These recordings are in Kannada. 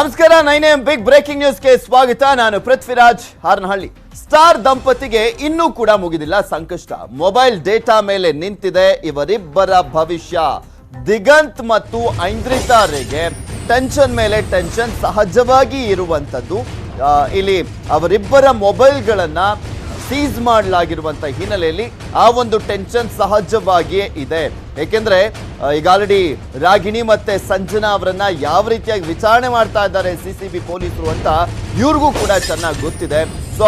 ನಮಸ್ಕಾರ 9am ಬಿಗ್ ಬ್ರೇಕಿಂಗ್ ನ್ಯೂಸ್ಗೆ ಸ್ವಾಗತ. ನಾನು ಪೃಥ್ವಿರಾಜ್ ಹಾರನಹಳ್ಳಿ. ಸ್ಟಾರ್ ದಂಪತಿಗೆ ಇನ್ನೂ ಕೂಡ ಮುಗಿದಿಲ್ಲ ಸಂಕಷ್ಟ. ಮೊಬೈಲ್ ಡೇಟಾ ಮೇಲೆ ನಿಂತಿದೆ ಇವರಿಬ್ಬರ ಭವಿಷ್ಯ. ದಿಗಂತ್ ಮತ್ತು ಐಂದ್ರಿತಾರಿಗೆ ಟೆನ್ಷನ್ ಮೇಲೆ ಟೆನ್ಷನ್ ಸಹಜವಾಗಿ ಇರುವಂತದ್ದು. ಇಲ್ಲಿ ಅವರಿಬ್ಬರ ಮೊಬೈಲ್ಗಳನ್ನ ಸೀಸ್ ಮಾಡಲಾಗಿರುವಂತ ಹಿನ್ನೆಲೆಯಲ್ಲಿ ಆ ಒಂದು ಟೆನ್ಷನ್ ಸಹಜವಾಗಿಯೇ ಇದೆ. ಏಕೆಂದ್ರೆ ಈಗ ಆಲ್ರೆಡಿ ರಾಗಿಣಿ ಮತ್ತೆ ಸಂಜನಾ ಅವರನ್ನ ಯಾವ ರೀತಿಯಾಗಿ ವಿಚಾರಣೆ ಮಾಡ್ತಾ ಇದ್ದಾರೆ ಸಿಸಿಬಿ ಪೊಲೀಸರು ಅಂತ ಇವ್ರಿಗೂ ಕೂಡ ಚೆನ್ನಾಗಿ ಗೊತ್ತಿದೆ. ಸೊ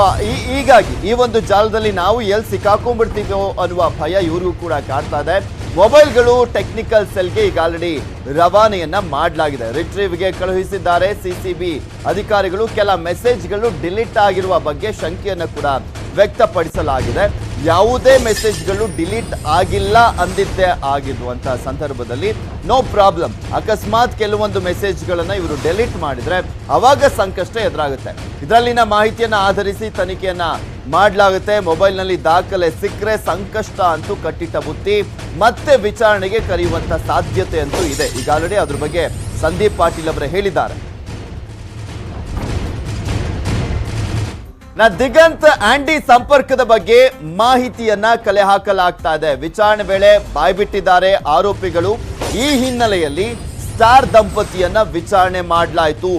ಹೀಗಾಗಿ ಈ ಒಂದು ಜಾಲದಲ್ಲಿ ನಾವು ಎಲ್ಲಿ ಸಿಕ್ಕಾಕೊಂಡ್ಬಿಡ್ತೀವೋ ಅನ್ನುವ ಭಯ ಇವ್ರಿಗೂ ಕೂಡ ಕಾಡ್ತಾ ಇದೆ. ಮೊಬೈಲ್ಗಳು ಟೆಕ್ನಿಕಲ್ ಸೆಲ್ಗೆ ಈಗ ಆಲ್ರೆಡಿ ರವಾನೆಯನ್ನ ಮಾಡಲಾಗಿದೆ. ರಿಟ್ರೀವ್ಗೆ ಕಳುಹಿಸಿದ್ದಾರೆ ಸಿಸಿಬಿ ಅಧಿಕಾರಿಗಳು. ಕೆಲ ಮೆಸೇಜ್ಗಳು ಡಿಲೀಟ್ ಆಗಿರುವ ಬಗ್ಗೆ ಶಂಕೆಯನ್ನು ಕೂಡ ವ್ಯಕ್ತಪಡಿಸಲಾಗಿದೆ. ಯಾವುದೇ ಮೆಸೇಜ್ಗಳು ಡಿಲೀಟ್ ಆಗಿಲ್ಲ ಅಂದಿದ್ದೇ ಆಗಿರುವಂತಹ ಸಂದರ್ಭದಲ್ಲಿ ನೋ ಪ್ರಾಬ್ಲಮ್. ಅಕಸ್ಮಾತ್ ಕೆಲವೊಂದು ಮೆಸೇಜ್ಗಳನ್ನ ಇವರು ಡಿಲೀಟ್ ಮಾಡಿದ್ರೆ ಅವಾಗ ಸಂಕಷ್ಟ ಎದುರಾಗುತ್ತೆ. ಇದರಲ್ಲಿನ ಮಾಹಿತಿಯನ್ನ ಆಧರಿಸಿ ತನಿಖೆಯನ್ನ ಮಾಡಲಾಗುತ್ತೆ. ಮೊಬೈಲ್ನಲ್ಲಿ ದಾಖಲೆ ಸಿಕ್ಕರೆ ಸಂಕಷ್ಟ ಅಂತೂ ಕಟ್ಟಿಟ್ಟ ಬುತ್ತಿ. ಮತ್ತೆ ವಿಚಾರಣೆಗೆ ಕರೆಯುವಂತ ಸಾಧ್ಯತೆ ಅಂತೂ ಇದೆ. ಈಗ ಆಲ್ರೆಡಿ ಅದ್ರ ಬಗ್ಗೆ ಸಂದೀಪ್ ಪಾಟೀಲ್ ಅವರೇ ಹೇಳಿದ್ದಾರೆ. ದಿಗಂತ್ ಆಂಡಿ ಸಂಪರ್ಕದ ಬಗ್ಗೆ ಮಾಹಿತಿಯನ್ನ ಕಲೆ ಹಾಕಲಾಗ್ತಾ ಇದೆ. ವಿಚಾರಣೆ ವೇಳೆ ಬಾಯ್ಬಿಟ್ಟಿದ್ದಾರೆ ಆರೋಪಿಗಳು. ಈ ಹಿನ್ನೆಲೆಯಲ್ಲಿ ಸ್ಟಾರ್ ದಂಪತಿಯನ್ನ ವಿಚಾರಣೆ ಮಾಡಲಾಯಿತು.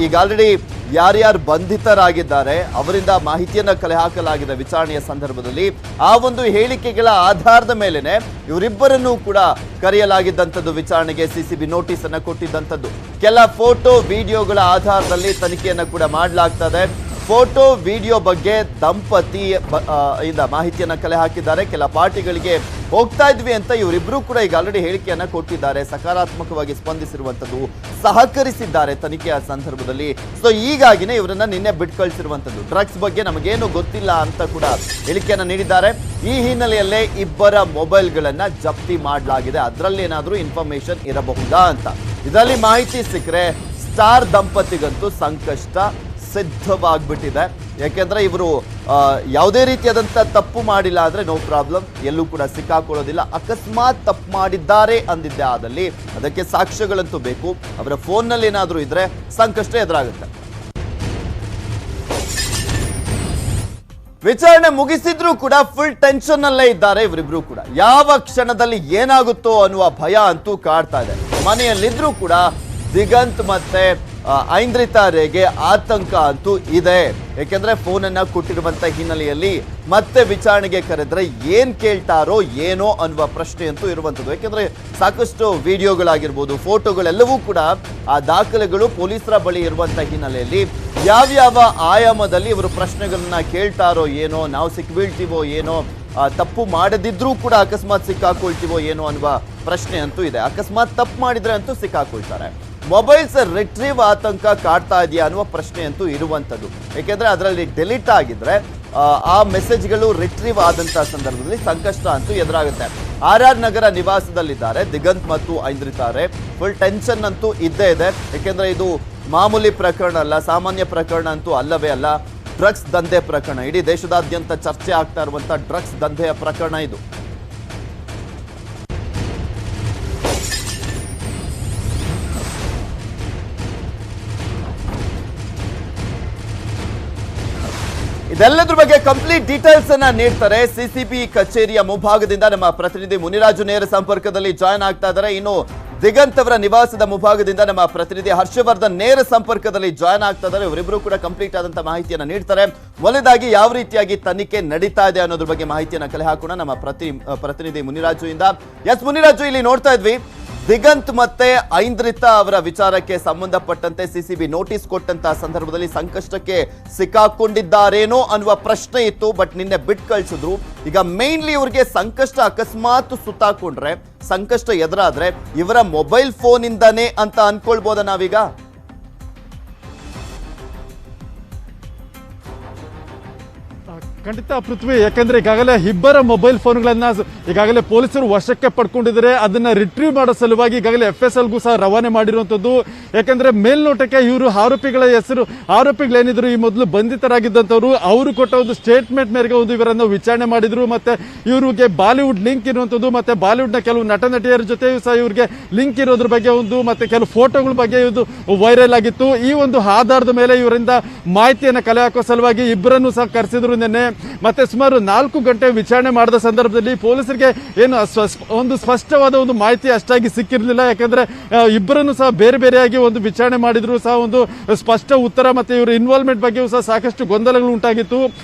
ಈಗ ಆಲ್ರೆಡಿ ಯಾರ್ಯಾರು ಬಂಧಿತರಾಗಿದ್ದಾರೆ ಅವರಿಂದ ಮಾಹಿತಿಯನ್ನ ಕಲೆ ಹಾಕಲಾಗಿದೆ. ವಿಚಾರಣೆಯ ಸಂದರ್ಭದಲ್ಲಿ ಆ ಒಂದು ಹೇಳಿಕೆಗಳ ಆಧಾರದ ಮೇಲೆನೆ ಇವರಿಬ್ಬರನ್ನೂ ಕೂಡ ಕರೆಯಲಾಗಿದ್ದಂಥದ್ದು. ವಿಚಾರಣೆಗೆ ಸಿಸಿಬಿ ನೋಟಿಸ್ ಅನ್ನ ಕೊಟ್ಟಿದ್ದಂಥದ್ದು. ಕೆಲ ಫೋಟೋ ವಿಡಿಯೋಗಳ ಆಧಾರದಲ್ಲಿ ತನಿಖೆಯನ್ನ ಕೂಡ ಮಾಡಲಾಗ್ತದೆ. ಫೋಟೋ ವಿಡಿಯೋ ಬಗ್ಗೆ ದಂಪತಿ ಇಂದ ಮಾಹಿತಿಯನ್ನ ಕಲೆ ಹಾಕಿದ್ದಾರೆ. ಕೆಲ ಪಾರ್ಟಿಗಳಿಗೆ ಹೋಗ್ತಾ ಇದ್ವಿ ಅಂತ ಇವರಿಬ್ರು ಕೂಡ ಈಗ ಆಲ್ರೆಡಿ ಹೇಳಿಕೆಯನ್ನ ಕೊಟ್ಟಿದ್ದಾರೆ. ಸಕಾರಾತ್ಮಕವಾಗಿ ಸ್ಪಂದಿಸಿರುವಂತದ್ದು, ಸಹಕರಿಸಿದ್ದಾರೆ ತನಿಖೆಯ ಸಂದರ್ಭದಲ್ಲಿ. ಸೊ ಹೀಗಾಗಿನೇ ಇವರನ್ನ ನಿನ್ನೆ ಬಿಟ್ಟು ಕಳಿಸಿರುವಂತದ್ದು. ಡ್ರಗ್ಸ್ ಬಗ್ಗೆ ನಮಗೇನು ಗೊತ್ತಿಲ್ಲ ಅಂತ ಕೂಡ ಹೇಳಿಕೆಯನ್ನ ನೀಡಿದ್ದಾರೆ. ಈ ಹಿನ್ನೆಲೆಯಲ್ಲೇ ಇಬ್ಬರ ಮೊಬೈಲ್ಗಳನ್ನ ಜಪ್ತಿ ಮಾಡಲಾಗಿದೆ. ಅದರಲ್ಲಿ ಏನಾದ್ರೂ ಇನ್ಫಾರ್ಮೇಶನ್ ಇರಬಹುದಾ ಅಂತ. ಇದರಲ್ಲಿ ಮಾಹಿತಿ ಸಿಕ್ಕರೆ ಸ್ಟಾರ್ ದಂಪತಿಗಂತೂ ಸಂಕಷ್ಟ ಸಿದ್ಧವಾಗ್ಬಿಟ್ಟಿದೆ. ಯಾಕೆಂದ್ರೆ ಇವರು ಯಾವುದೇ ರೀತಿಯಾದಂಥ ತಪ್ಪು ಮಾಡಿಲ್ಲ ಅಂದ್ರೆ ನೋ ಪ್ರಾಬ್ಲಮ್, ಎಲ್ಲೂ ಕೂಡ ಸಿಕ್ಕಾಕೊಳ್ಳೋದಿಲ್ಲ. ಅಕಸ್ಮಾತ್ ತಪ್ಪು ಮಾಡಿದ್ದಾರೆ ಅಂದಿದ್ದೆ ಆದಲ್ಲಿ ಅದಕ್ಕೆ ಸಾಕ್ಷ್ಯಗಳಂತೂ ಬೇಕು. ಅವರ ಫೋನ್ನಲ್ಲಿ ಏನಾದರೂ ಇದ್ರೆ ಸಂಕಷ್ಟ ಎದುರಾಗುತ್ತೆ. ವಿಚಾರಣೆ ಮುಗಿಸಿದ್ರು ಕೂಡ ಫುಲ್ ಟೆನ್ಷನ್ ಅಲ್ಲೇ ಇದ್ದಾರೆ ಇವರಿಬ್ರು ಕೂಡ. ಯಾವ ಕ್ಷಣದಲ್ಲಿ ಏನಾಗುತ್ತೋ ಅನ್ನುವ ಭಯ ಅಂತೂ ಕಾಡ್ತಾ ಇದೆ. ಮನೆಯಲ್ಲಿದ್ರೂ ಕೂಡ ದಿಗಂತ್ ಮತ್ತೆ ಐಂದ್ರಿತಾರಿಗೆ ಆತಂಕ ಅಂತೂ ಇದೆ. ಯಾಕೆಂದ್ರೆ ಫೋನನ್ನ ಕೊಟ್ಟಿರುವಂತ ಹಿನ್ನೆಲೆಯಲ್ಲಿ ಮತ್ತೆ ವಿಚಾರಣೆಗೆ ಕರೆದ್ರೆ ಏನ್ ಕೇಳ್ತಾರೋ ಏನೋ ಅನ್ನುವ ಪ್ರಶ್ನೆ ಅಂತೂ ಇರುವಂತದ್ದು. ಯಾಕೆಂದ್ರೆ ಸಾಕಷ್ಟು ವಿಡಿಯೋಗಳಾಗಿರ್ಬೋದು, ಫೋಟೋಗಳೆಲ್ಲವೂ ಕೂಡ ಆ ದಾಖಲೆಗಳು ಪೊಲೀಸರ ಬಳಿ ಇರುವಂತ ಹಿನ್ನೆಲೆಯಲ್ಲಿ ಯಾವ್ಯಾವ ಆಯಾಮದಲ್ಲಿ ಇವರು ಪ್ರಶ್ನೆಗಳನ್ನ ಕೇಳ್ತಾರೋ ಏನೋ, ನಾವು ಸಿಕ್ಬೀಳ್ತೀವೋ ಏನೋ, ತಪ್ಪು ಮಾಡದಿದ್ರೂ ಕೂಡ ಅಕಸ್ಮಾತ್ ಸಿಕ್ಕಾಕೊಳ್ತೀವೋ ಏನೋ ಅನ್ನುವ ಪ್ರಶ್ನೆ ಅಂತೂ ಇದೆ. ಅಕಸ್ಮಾತ್ ತಪ್ಪು ಮಾಡಿದ್ರೆ ಅಂತೂ ಸಿಕ್ಕಾಕೊಳ್ತಾರೆ. ಮೊಬೈಲ್ಸ್ ರಿಟ್ರೀವ್ ಆತಂಕ ಕಾಡ್ತಾ ಇದೆಯಾ ಅನ್ನುವ ಪ್ರಶ್ನೆ ಅಂತೂ ಇರುವಂಥದ್ದು. ಏಕೆಂದ್ರೆ ಅದರಲ್ಲಿ ಡಿಲೀಟ್ ಆಗಿದ್ರೆ ಆ ಮೆಸೇಜ್ಗಳು ರಿಟ್ರೀವ್ ಆದಂತಹ ಸಂದರ್ಭದಲ್ಲಿ ಸಂಕಷ್ಟ ಅಂತೂ ಎದುರಾಗುತ್ತೆ. RR ನಗರ ನಿವಾಸದಲ್ಲಿದ್ದಾರೆ ದಿಗಂತ್ ಮತ್ತು ಐಂದ್ರಿತಾರೆ. ಫುಲ್ ಟೆನ್ಷನ್ ಅಂತೂ ಇದ್ದೇ ಇದೆ. ಏಕೆಂದ್ರೆ ಇದು ಮಾಮೂಲಿ ಪ್ರಕರಣ ಅಲ್ಲ, ಸಾಮಾನ್ಯ ಪ್ರಕರಣ ಅಂತೂ ಅಲ್ಲವೇ ಅಲ್ಲ. ಡ್ರಗ್ಸ್ ದಂಧೆ ಪ್ರಕರಣ. ಇಡೀ ದೇಶದಾದ್ಯಂತ ಚರ್ಚೆ ಆಗ್ತಾ ಇರುವಂತಹ ಡ್ರಗ್ಸ್ ದಂಧೆಯ ಪ್ರಕರಣ ಇದು. ಇದೆಲ್ಲದ್ರ ಬಗ್ಗೆ ಕಂಪ್ಲೀಟ್ ಡೀಟೇಲ್ಸ್ ಅನ್ನ ನೀಡ್ತಾರೆ ಸಿಸಿಬಿ ಕಚೇರಿಯ ಮುಂಭಾಗದಿಂದ ನಮ್ಮ ಪ್ರತಿನಿಧಿ ಮುನಿರಾಜು ನೇರ ಸಂಪರ್ಕದಲ್ಲಿ ಜಾಯ್ನ್ ಆಗ್ತಾ ಇದ್ದಾರೆ. ಇನ್ನು ದಿಗಂತ್ ಅವರ ನಿವಾಸದ ಮುಂಭಾಗದಿಂದ ನಮ್ಮ ಪ್ರತಿನಿಧಿ ಹರ್ಷವರ್ಧನ್ ನೇರ ಸಂಪರ್ಕದಲ್ಲಿ ಜಾಯ್ನ್ ಆಗ್ತಾ ಇದ್ದಾರೆ. ಇವರಿಬ್ರು ಕೂಡ ಕಂಪ್ಲೀಟ್ ಆದಂತಹ ಮಾಹಿತಿಯನ್ನ ನೀಡ್ತಾರೆ. ಮೊದಲದಾಗಿ ಯಾವ ರೀತಿಯಾಗಿ ತನಿಖೆ ನಡೀತಾ ಇದೆ ಅನ್ನೋದ್ರ ಬಗ್ಗೆ ಮಾಹಿತಿಯನ್ನ ಕಲೆ ಹಾಕೋಣ ನಮ್ಮ ಪ್ರತಿನಿಧಿ ಮುನಿರಾಜು ಇಂದ. ಎಸ್ ಮುನಿರಾಜು, ಇಲ್ಲಿ ನೋಡ್ತಾ ಇದ್ವಿ ದಿಗಂತ್ ಮತ್ತೆ ಐಂದ್ರಿತಾ ಅವರ ವಿಚಾರಕ್ಕೆ ಸಂಬಂಧಪಟ್ಟಂತೆ ಸಿಸಿಬಿ ನೋಟಿಸ್ ಕೊಟ್ಟಂತಹ ಸಂದರ್ಭದಲ್ಲಿ ಸಂಕಷ್ಟಕ್ಕೆ ಸಿಕ್ಕಾಕೊಂಡಿದ್ದಾರೇನೋ ಅನ್ನುವ ಪ್ರಶ್ನೆ ಇತ್ತು. ಬಟ್ ನಿನ್ನೆ ಬಿಟ್ಟು ಕಳಿಸಿದ್ರು. ಈಗ ಮೇನ್ಲಿ ಇವರಿಗೆ ಸಂಕಷ್ಟ ಅಕಸ್ಮಾತ್ ಸುತ್ತಾಕೊಂಡ್ರೆ, ಸಂಕಷ್ಟ ಎದುರಾದ್ರೆ ಇವರ ಮೊಬೈಲ್ ಫೋನ್ ಇಂದಾನೆ ಅಂತ ಅನ್ಕೊಳ್ಬೋದ ನಾವೀಗ? ಖಂಡಿತ ಪೃಥ್ವಿ, ಯಾಕಂದ್ರೆ ಈಗಾಗಲೇ ಇಬ್ಬರ ಮೊಬೈಲ್ ಫೋನ್ಗಳನ್ನ ಈಗಾಗಲೇ ಪೊಲೀಸರು ವಶಕ್ಕೆ ಪಡ್ಕೊಂಡಿದ್ದಾರೆ. ಅದನ್ನ ರಿಟ್ರೀವ್ ಮಾಡೋ ಸಲುವಾಗಿ ಈಗಾಗಲೇ FSLಗೂ ಸಹ ರವಾನೆ ಮಾಡಿರುವಂತದ್ದು. ಯಾಕಂದ್ರೆ ಮೇಲ್ನೋಟಕ್ಕೆ ಇವರು ಆರೋಪಿಗಳ ಹೆಸರು, ಆರೋಪಿಗಳೇನಿದ್ರು ಈ ಮೊದಲು ಬಂಧಿತರಾಗಿದ್ದಂಥವ್ರು, ಅವರು ಕೊಟ್ಟ ಒಂದು ಸ್ಟೇಟ್ಮೆಂಟ್ ಮೇರೆಗೆ ಒಂದು ಇವರನ್ನು ವಿಚಾರಣೆ ಮಾಡಿದ್ರು. ಮತ್ತೆ ಇವರಿಗೆ ಬಾಲಿವುಡ್ ಲಿಂಕ್ ಇರುವಂತದ್ದು, ಮತ್ತೆ ಬಾಲಿವುಡ್ ನ ಕೆಲವು ನಟ ನಟಿಯರ ಜೊತೆಯೂ ಸಹ ಇವರಿಗೆ ಲಿಂಕ್ ಇರೋದ್ರ ಬಗ್ಗೆ ಒಂದು, ಮತ್ತೆ ಕೆಲವು ಫೋಟೋಗಳ ಬಗ್ಗೆ ಇದು ವೈರಲ್ ಆಗಿತ್ತು. ಈ ಒಂದು ಆಧಾರದ ಮೇಲೆ ಇವರಿಂದ ಮಾಹಿತಿಯನ್ನು ಕಲೆ ಹಾಕೋ ಸಲುವಾಗಿ ಇಬ್ಬರನ್ನು ಸಹ ಕರೆಸಿದ್ರು ನಿನ್ನೆ. ಮತ್ತೆ ಸುಮಾರು 4 ಗಂಟೆ ವಿಚಾರಣೆ ಮಾಡಿದ ಸಂದರ್ಭದಲ್ಲಿ ಪೊಲೀಸರಿಗೆ ಏನು ಒಂದು ಸ್ಪಷ್ಟವಾದ ಒಂದು ಮಾಹಿತಿ ಅಷ್ಟಾಗಿ ಸಿಕ್ಕಿರಲಿಲ್ಲ. ಯಾಕಂದ್ರೆ ಇಬ್ಬರನ್ನು ಸಹ ಬೇರೆ ಬೇರೆಯಾಗಿ ಒಂದು ವಿಚಾರಣೆ ಮಾಡಿದ್ರು ಸಹ ಒಂದು ಸ್ಪಷ್ಟ ಉತ್ತರ ಮತ್ತೆ ಇವರ ಇನ್ವಾಲ್ವ್ಮೆಂಟ್ ಬಗ್ಗೆಯೂ ಸಹ ಸಾಕಷ್ಟು ಗೊಂದಲಗಳು ಉಂಟಾಗಿತ್ತು.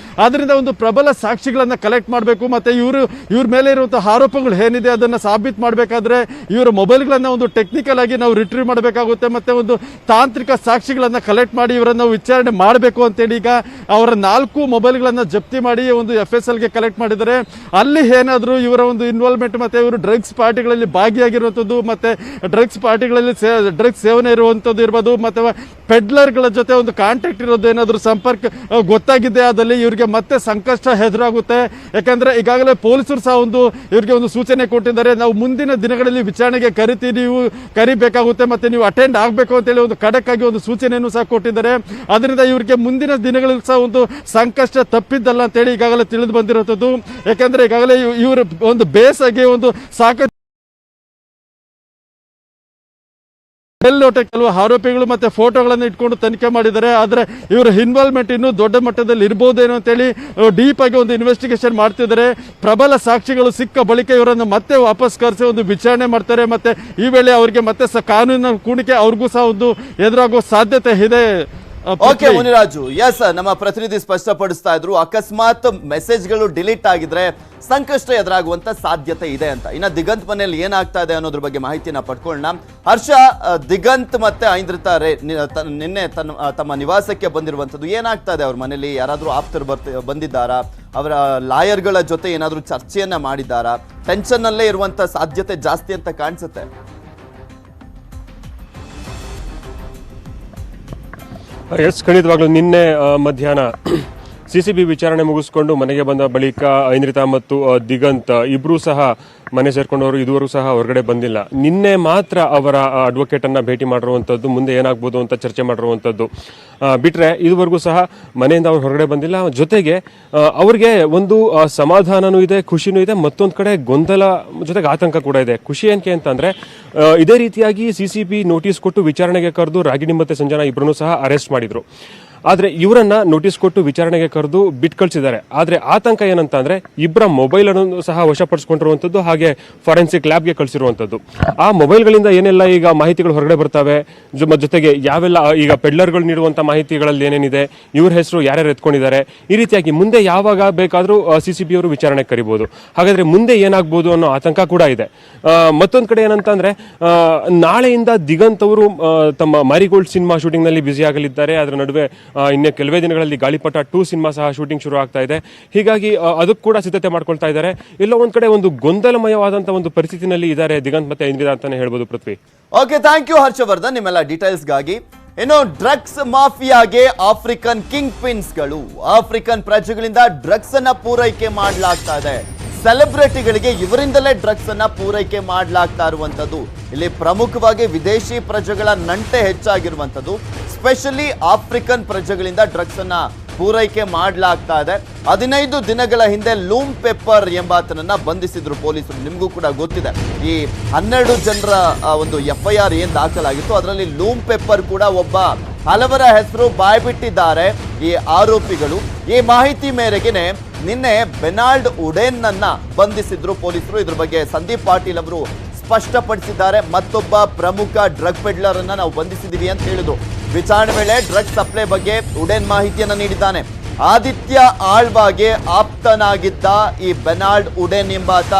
ಆದ್ರಿಂದ ಒಂದು ಪ್ರಬಲ ಸಾಕ್ಷಿಗಳನ್ನ ಕಲೆಕ್ಟ್ ಮಾಡಬೇಕು, ಮತ್ತೆ ಇವ್ರ ಮೇಲೆ ಇರುವಂತಹ ಆರೋಪಗಳು ಏನಿದೆ ಅದನ್ನ ಸಾಬೀತು ಮಾಡಬೇಕಾದ್ರೆ ಇವರ ಮೊಬೈಲ್ಗಳನ್ನ ಒಂದು ಟೆಕ್ನಿಕಲ್ ಆಗಿ ನಾವು ರಿಟ್ರೀವ್ ಮಾಡಬೇಕಾಗುತ್ತೆ. ಮತ್ತೆ ಒಂದು ತಾಂತ್ರಿಕ ಸಾಕ್ಷಿಗಳನ್ನ ಕಲೆಕ್ಟ್ ಮಾಡಿ ಇವರನ್ನ ವಿಚಾರಣೆ ಮಾಡಬೇಕು ಅಂತೇಳಿ ಈಗ ಅವರ 4 ಮೊಬೈಲ್ಗಳನ್ನ ಜಪ್ತಿ ಮಾಡಿ ಒಂದು FSLಗೆ ಕಲೆಕ್ಟ್ ಮಾಡಿದ್ದಾರೆ. ಅಲ್ಲಿ ಏನಾದರೂ ಇವರ ಒಂದು ಇನ್ವಾಲ್ವ್ಮೆಂಟ್ ಮತ್ತೆ ಇವರು ಡ್ರಗ್ಸ್ ಪಾರ್ಟಿಗಳಲ್ಲಿ ಭಾಗಿಯಾಗಿರುವಂಥದ್ದು, ಮತ್ತೆ ಡ್ರಗ್ಸ್ ಪಾರ್ಟಿಗಳಲ್ಲಿ ಡ್ರಗ್ಸ್ ಸೇವನೆ ಇರುವಂಥದ್ದು ಇರ್ಬೋದು, ಮತ್ತೆ ಪೆಡ್ಲರ್ಗಳ ಜೊತೆ ಒಂದು ಕಾಂಟ್ಯಾಕ್ಟ್ ಇರೋದು ಏನಾದರೂ ಸಂಪರ್ಕ ಗೊತ್ತಾಗಿದೆ ಆದಲ್ಲಿ ಇವರಿಗೆ ಮತ್ತೆ ಸಂಕಷ್ಟ ಎದುರಾಗುತ್ತೆ. ಯಾಕಂದ್ರೆ ಈಗಾಗಲೇ ಪೊಲೀಸರು ಸಹ ಒಂದು ಇವರಿಗೆ ಒಂದು ಸೂಚನೆ ಕೊಟ್ಟಿದ್ದಾರೆ, ನಾವು ಮುಂದಿನ ದಿನಗಳಲ್ಲಿ ವಿಚಾರಣೆಗೆ ನೀವು ಕರಿಬೇಕಾಗುತ್ತೆ, ಮತ್ತೆ ನೀವು ಅಟೆಂಡ್ ಆಗಬೇಕು ಅಂತೇಳಿ ಒಂದು ಖಡಕ್ ಆಗಿ ಒಂದು ಸೂಚನೆಯನ್ನು ಸಹ ಕೊಟ್ಟಿದ್ದಾರೆ. ಅದರಿಂದ ಇವರಿಗೆ ಮುಂದಿನ ದಿನಗಳಲ್ಲಿ ಸಹ ಒಂದು ಸಂಕಷ್ಟ ತಪ್ಪಿದ್ದಲ್ಲ ಅಂತೇಳಿ ಈಗಾಗಲೇ ತಿಳಿದು ಬಂದಿರುವಂಥದ್ದು. ಯಾಕಂದ್ರೆ ಈಗಾಗಲೇ ಇವರು ಒಂದು ಬೇಸಾಗಿ ಒಂದು ಸಾಕಷ್ಟು ಕೆಲವು ಆರೋಪಿಗಳು ಮತ್ತೆ ಫೋಟೋಗಳನ್ನು ಇಟ್ಕೊಂಡು ತನಿಖೆ ಮಾಡಿದ್ದಾರೆ. ಆದ್ರೆ ಇವರ ಇನ್ವಾಲ್ವ್ಮೆಂಟ್ ಇನ್ನೂ ದೊಡ್ಡ ಮಟ್ಟದಲ್ಲಿ ಇರಬಹುದೇನೋ ಅಂತೇಳಿ ಡೀಪ್ ಆಗಿ ಒಂದು ಇನ್ವೆಸ್ಟಿಗೇಷನ್ ಮಾಡ್ತಿದ್ದಾರೆ. ಪ್ರಬಲ ಸಾಕ್ಷಿಗಳು ಸಿಕ್ಕ ಬಳಿಕ ಇವರನ್ನು ಮತ್ತೆ ವಾಪಸ್ ಕರೆಸಿ ಒಂದು ವಿಚಾರಣೆ ಮಾಡ್ತಾರೆ. ಮತ್ತೆ ಈ ವೇಳೆ ಅವರಿಗೆ ಮತ್ತೆ ಕಾನೂನಿನ ಕೂಣಿಕೆ ಅವ್ರಿಗೂ ಸಹ ಒಂದು ಎದುರಾಗುವ ಸಾಧ್ಯತೆ ಇದೆ. ಓಕೆ ಮುನಿರಾಜು, ಎಸ್ ನಮ್ಮ ಪ್ರತಿನಿಧಿ ಸ್ಪಷ್ಟಪಡಿಸ್ತಾ ಇದ್ರು, ಅಕಸ್ಮಾತ್ ಮೆಸೇಜ್ಗಳು ಡಿಲೀಟ್ ಆಗಿದ್ರೆ ಸಂಕಷ್ಟ ಎದುರಾಗುವಂತ ಸಾಧ್ಯತೆ ಇದೆ ಅಂತ. ಇನ್ನ ದಿಗಂತ್ ಮನೆಯಲ್ಲಿ ಏನಾಗ್ತಾ ಇದೆ ಅನ್ನೋದ್ರ ಬಗ್ಗೆ ಮಾಹಿತಿನ ಪಡ್ಕೊಳ್ಳೋಣ. ಹರ್ಷ, ದಿಗಂತ್ ಮತ್ತೆ ಐಂದ್ರಿತಾ ರೇ ನಿನ್ನೆ ತಮ್ಮ ನಿವಾಸಕ್ಕೆ ಬಂದಿರುವಂತದ್ದು ಏನಾಗ್ತಾ ಇದೆ? ಅವ್ರ ಮನೆಯಲ್ಲಿ ಯಾರಾದ್ರೂ ಆಪ್ತರು ಬಂದಿದ್ದಾರಾ? ಅವರ ಲಾಯರ್ಗಳ ಜೊತೆ ಏನಾದ್ರೂ ಚರ್ಚೆಯನ್ನ ಮಾಡಿದ್ದಾರಾ? ಟೆನ್ಷನ್ ಅಲ್ಲೇ ಇರುವಂತ ಸಾಧ್ಯತೆ ಜಾಸ್ತಿ ಅಂತ ಕಾಣಿಸುತ್ತೆ. ಎಸ್, ಖಂಡಿತವಾಗ್ಲೂ ನಿನ್ನೆ ಮಧ್ಯಾಹ್ನ CCB ವಿಚಾರಣೆ ಮುಗಿಸ್ಕೊಂಡು ಮನೆಗೆ ಬಂದ ಬಳಿಕ ಐಂದ್ರಿತಾ ಮತ್ತು ದಿಗಂತ್ ಇಬ್ಬರೂ ಸಹ ಮನೆ ಸೇರ್ಕೊಂಡವರು ಇದುವರೆಗೂ ಸಹ ಹೊರಗಡೆ ಬಂದಿಲ್ಲ. ನಿನ್ನೆ ಮಾತ್ರ ಅವರ ಅಡ್ವೊಕೇಟ್ ಅನ್ನ ಭೇಟಿ ಮಾಡಿರುವಂಥದ್ದು, ಮುಂದೆ ಏನಾಗ್ಬೋದು ಅಂತ ಚರ್ಚೆ ಮಾಡಿರುವಂಥದ್ದು ಬಿಟ್ರೆ ಇದುವರೆಗೂ ಸಹ ಮನೆಯಿಂದ ಅವ್ರು ಹೊರಗಡೆ ಬಂದಿಲ್ಲ. ಜೊತೆಗೆ ಅವ್ರಿಗೆ ಒಂದು ಸಮಾಧಾನನೂ ಇದೆ, ಖುಷಿನೂ ಇದೆ, ಮತ್ತೊಂದು ಕಡೆ ಗೊಂದಲ ಜೊತೆಗೆ ಆತಂಕ ಕೂಡ ಇದೆ. ಖುಷಿ ಏನಕ್ಕೆ ಅಂತಂದ್ರೆ ಇದೇ ರೀತಿಯಾಗಿ CCB ನೋಟಿಸ್ ಕೊಟ್ಟು ವಿಚಾರಣೆಗೆ ಕರೆದು ರಾಗಿಣಿ ಮತ್ತೆ ಸಂಜನಾ ಇಬ್ಬರನ್ನು ಸಹ ಅರೆಸ್ಟ್ ಮಾಡಿದ್ರು. ಆದರೆ ಇವರನ್ನ ನೋಟಿಸ್ ಕೊಟ್ಟು ವಿಚಾರಣೆಗೆ ಕರೆದು ಬಿಟ್ಟು ಕಳಿಸಿದ್ದಾರೆ. ಆದರೆ ಆತಂಕ ಏನಂತ ಅಂದ್ರೆ ಇಬ್ಬರ ಮೊಬೈಲ್ ಅನ್ನು ಸಹ ವಶಪಡಿಸಿಕೊಂಡಿರುವಂಥದ್ದು, ಹಾಗೆ ಫಾರೆನ್ಸಿಕ್ ಲ್ಯಾಬ್ಗೆ ಕಳಿಸಿರುವಂಥದ್ದು. ಆ ಮೊಬೈಲ್ಗಳಿಂದ ಏನೆಲ್ಲ ಈಗ ಮಾಹಿತಿಗಳು ಹೊರಗಡೆ ಬರ್ತವೆ, ಜೊತೆಗೆ ಯಾವೆಲ್ಲ ಈಗ ಪೆಡ್ಲರ್ಗಳು ನೀಡುವಂಥ ಮಾಹಿತಿಗಳಲ್ಲಿ ಏನೇನಿದೆ, ಇವ್ರ ಹೆಸರು ಯಾರ್ಯಾರು ಎತ್ಕೊಂಡಿದ್ದಾರೆ, ಈ ರೀತಿಯಾಗಿ ಮುಂದೆ ಯಾವಾಗ ಬೇಕಾದರೂ CCB ಅವರು ವಿಚಾರಣೆಗೆ ಕರಿಬಹುದು. ಹಾಗಾದ್ರೆ ಮುಂದೆ ಏನಾಗ್ಬೋದು ಅನ್ನೋ ಆತಂಕ ಕೂಡ ಇದೆ. ಮತ್ತೊಂದು ಕಡೆ ಏನಂತಂದ್ರೆ ನಾಳೆಯಿಂದ ದಿಗಂತ್ ಅವರು ತಮ್ಮ ಮ್ಯಾರಿಗೋಲ್ಡ್ ಸಿನಿಮಾ ಶೂಟಿಂಗ್ ನಲ್ಲಿ ಬ್ಯುಸಿ ಆಗಲಿದ್ದಾರೆ. ಅದರ ನಡುವೆ ಇನ್ನೇ ಕೆಲವೇ ದಿನಗಳಲ್ಲಿ ಗಾಳಿಪಟ 2 ಸಿನಿಮಾ ಸಹ ಶೂಟಿಂಗ್ ಶುರು ಆಗ್ತಾ ಇದೆ. ಹೀಗಾಗಿ ಅದಕ್ಕೂ ಕೂಡ ಸಿದ್ಧತೆ ಮಾಡ್ಕೊಳ್ತಾ ಇದ್ದಾರೆ. ಎಲ್ಲೋ ಒಂದ್ ಕಡೆ ಒಂದು ಗೊಂದಲಮಯವಾದಂತಹ ಒಂದು ಪರಿಸ್ಥಿತಿನಲ್ಲಿ ಇದ್ದಾರೆ ದಿಗಂತ್ ಮತ್ತೆ ಐಂದ್ರಿತಾ ಅಂತಾನೆ ಹೇಳ್ಬೋದು. Prithvi, okay, thank you Harshavardhan ನಿಮ್ಮೆಲ್ಲ ಡೀಟೇಲ್ಸ್ಗಾಗಿ. ಇನ್ನು ಡ್ರಗ್ಸ್ ಮಾಫಿಯಾಗೆ ಆಫ್ರಿಕನ್ ಕಿಂಗ್ ಪಿನ್ಸ್ಗಳು, ಆಫ್ರಿಕನ್ ಪ್ರಜೆಗಳಿಂದ ಡ್ರಗ್ಸ್ ಅನ್ನ ಪೂರೈಕೆ ಮಾಡಲಾಗ್ತಾ ಇದೆ. ಸೆಲೆಬ್ರಿಟಿಗಳಿಗೆ ಇವರಿಂದಲೇ ಡ್ರಗ್ಸ್ ಅನ್ನ ಪೂರೈಕೆ ಮಾಡಲಾಗ್ತಾ ಇರುವಂತದ್ದು. ಇಲ್ಲಿ ಪ್ರಮುಖವಾಗಿ ವಿದೇಶಿ ಪ್ರಜೆಗಳ ನಂಟೆ ಹೆಚ್ಚಾಗಿರುವಂತದ್ದು. ಸ್ಪೆಷಲಿ ಆಫ್ರಿಕನ್ ಪ್ರಜೆಗಳಿಂದ ಡ್ರಗ್ಸ್ ಅನ್ನ ಪೂರೈಕೆ ಮಾಡಲಾಗ್ತಾ ಇದೆ. 15 ದಿನಗಳ ಹಿಂದೆ ಲೂಮ್ ಪೆಪ್ಪರ್ ಎಂಬಾತನನ್ನ ಬಂಧಿಸಿದ್ರು ಪೊಲೀಸರು. ನಿಮಗೂ ಕೂಡ ಗೊತ್ತಿದೆ, ಈ 12 ಜನರ ಒಂದು FIR ಏನ್ ದಾಖಲಾಗಿತ್ತು ಅದರಲ್ಲಿ ಲೂಮ್ ಪೆಪ್ಪರ್ ಕೂಡ ಒಬ್ಬ. ಹಲವರ ಹೆಸರು ಬಾಯ್ಬಿಟ್ಟಿದ್ದಾರೆ ಈ ಆರೋಪಿಗಳು. ಈ ಮಾಹಿತಿ ಮೇರೆಗೆನೆ ನಿನ್ನೆ ಬೆನಾಲ್ಡ್ ಉಡೇನ್ ಅನ್ನ ಬಂಧಿಸಿದ್ರು ಪೊಲೀಸರು. ಇದ್ರ ಬಗ್ಗೆ ಸಂದೀಪ್ ಪಾಟೀಲ್ ಅವರು ಸ್ಪಷ್ಟಪಡಿಸಿದ್ದಾರೆ. ಮತ್ತೊಬ್ಬ ಪ್ರಮುಖ ಡ್ರಗ್ ಪೆಡ್ಲರ್ ಅನ್ನ ನಾವು ಬಂಧಿಸಿದೀವಿ ಅಂತ ಹೇಳಿದ್ರು. ವಿಚಾರಣೆ ವೇಳೆ ಡ್ರಗ್ ಸಪ್ಲೈ ಬಗ್ಗೆ ಉಡೇನ್ ಮಾಹಿತಿಯನ್ನ ನೀಡಿದ್ದಾನೆ. ಆದಿತ್ಯ ಆಳ್ವಾಗೆ ಆಪ್ತನಾಗಿದ್ದ ಈ ಬೆನಾಲ್ಡ್ ಉಡೇನ್ ಎಂಬಾತ,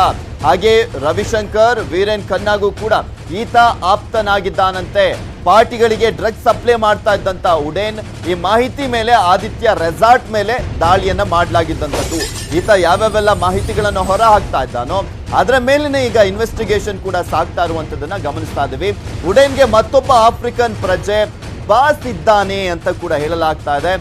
ಹಾಗೆ ರವಿಶಂಕರ್ ವೀರೇನ್ ಖನ್ನಾಗೂ ಕೂಡ ಈತ ಆಪ್ತನಾಗಿದ್ದಾನಂತೆ. ಪಾರ್ಟಿಗಳಿಗೆ ಡ್ರಗ್ಸ್ ಸಪ್ಲೈ ಮಾಡ್ತಾ ಇದ್ದಂತ ಉಡೇನ್ ಈ ಮಾಹಿತಿ ಮೇಲೆ ಆದಿತ್ಯ ರೆಸಾರ್ಟ್ ಮೇಲೆ ದಾಳಿಯನ್ನ ಮಾಡಲಾಗಿದ್ದಂಥದ್ದು. ಈತ ಯಾವ್ಯಾವೆಲ್ಲ ಮಾಹಿತಿಗಳನ್ನು ಹೊರ ಹಾಕ್ತಾ ಇದ್ದಾನೋ ಅದರ ಮೇಲಿನ ಈಗ ಇನ್ವೆಸ್ಟಿಗೇಷನ್ ಕೂಡ ಸಾಗ್ತಾ ಇರುವಂತದನ್ನ ಗಮನಿಸ್ತಾ ಇದ್ದೀವಿ. ಉಡೇನ್ಗೆ ಮತ್ತೊಬ್ಬ ಆಫ್ರಿಕನ್ ಪ್ರಜೆ ಬಾಸ್ ಇದ್ದಾನೆ ಅಂತ ಕೂಡ ಹೇಳಲಾಗ್ತಾ ಇದೆ.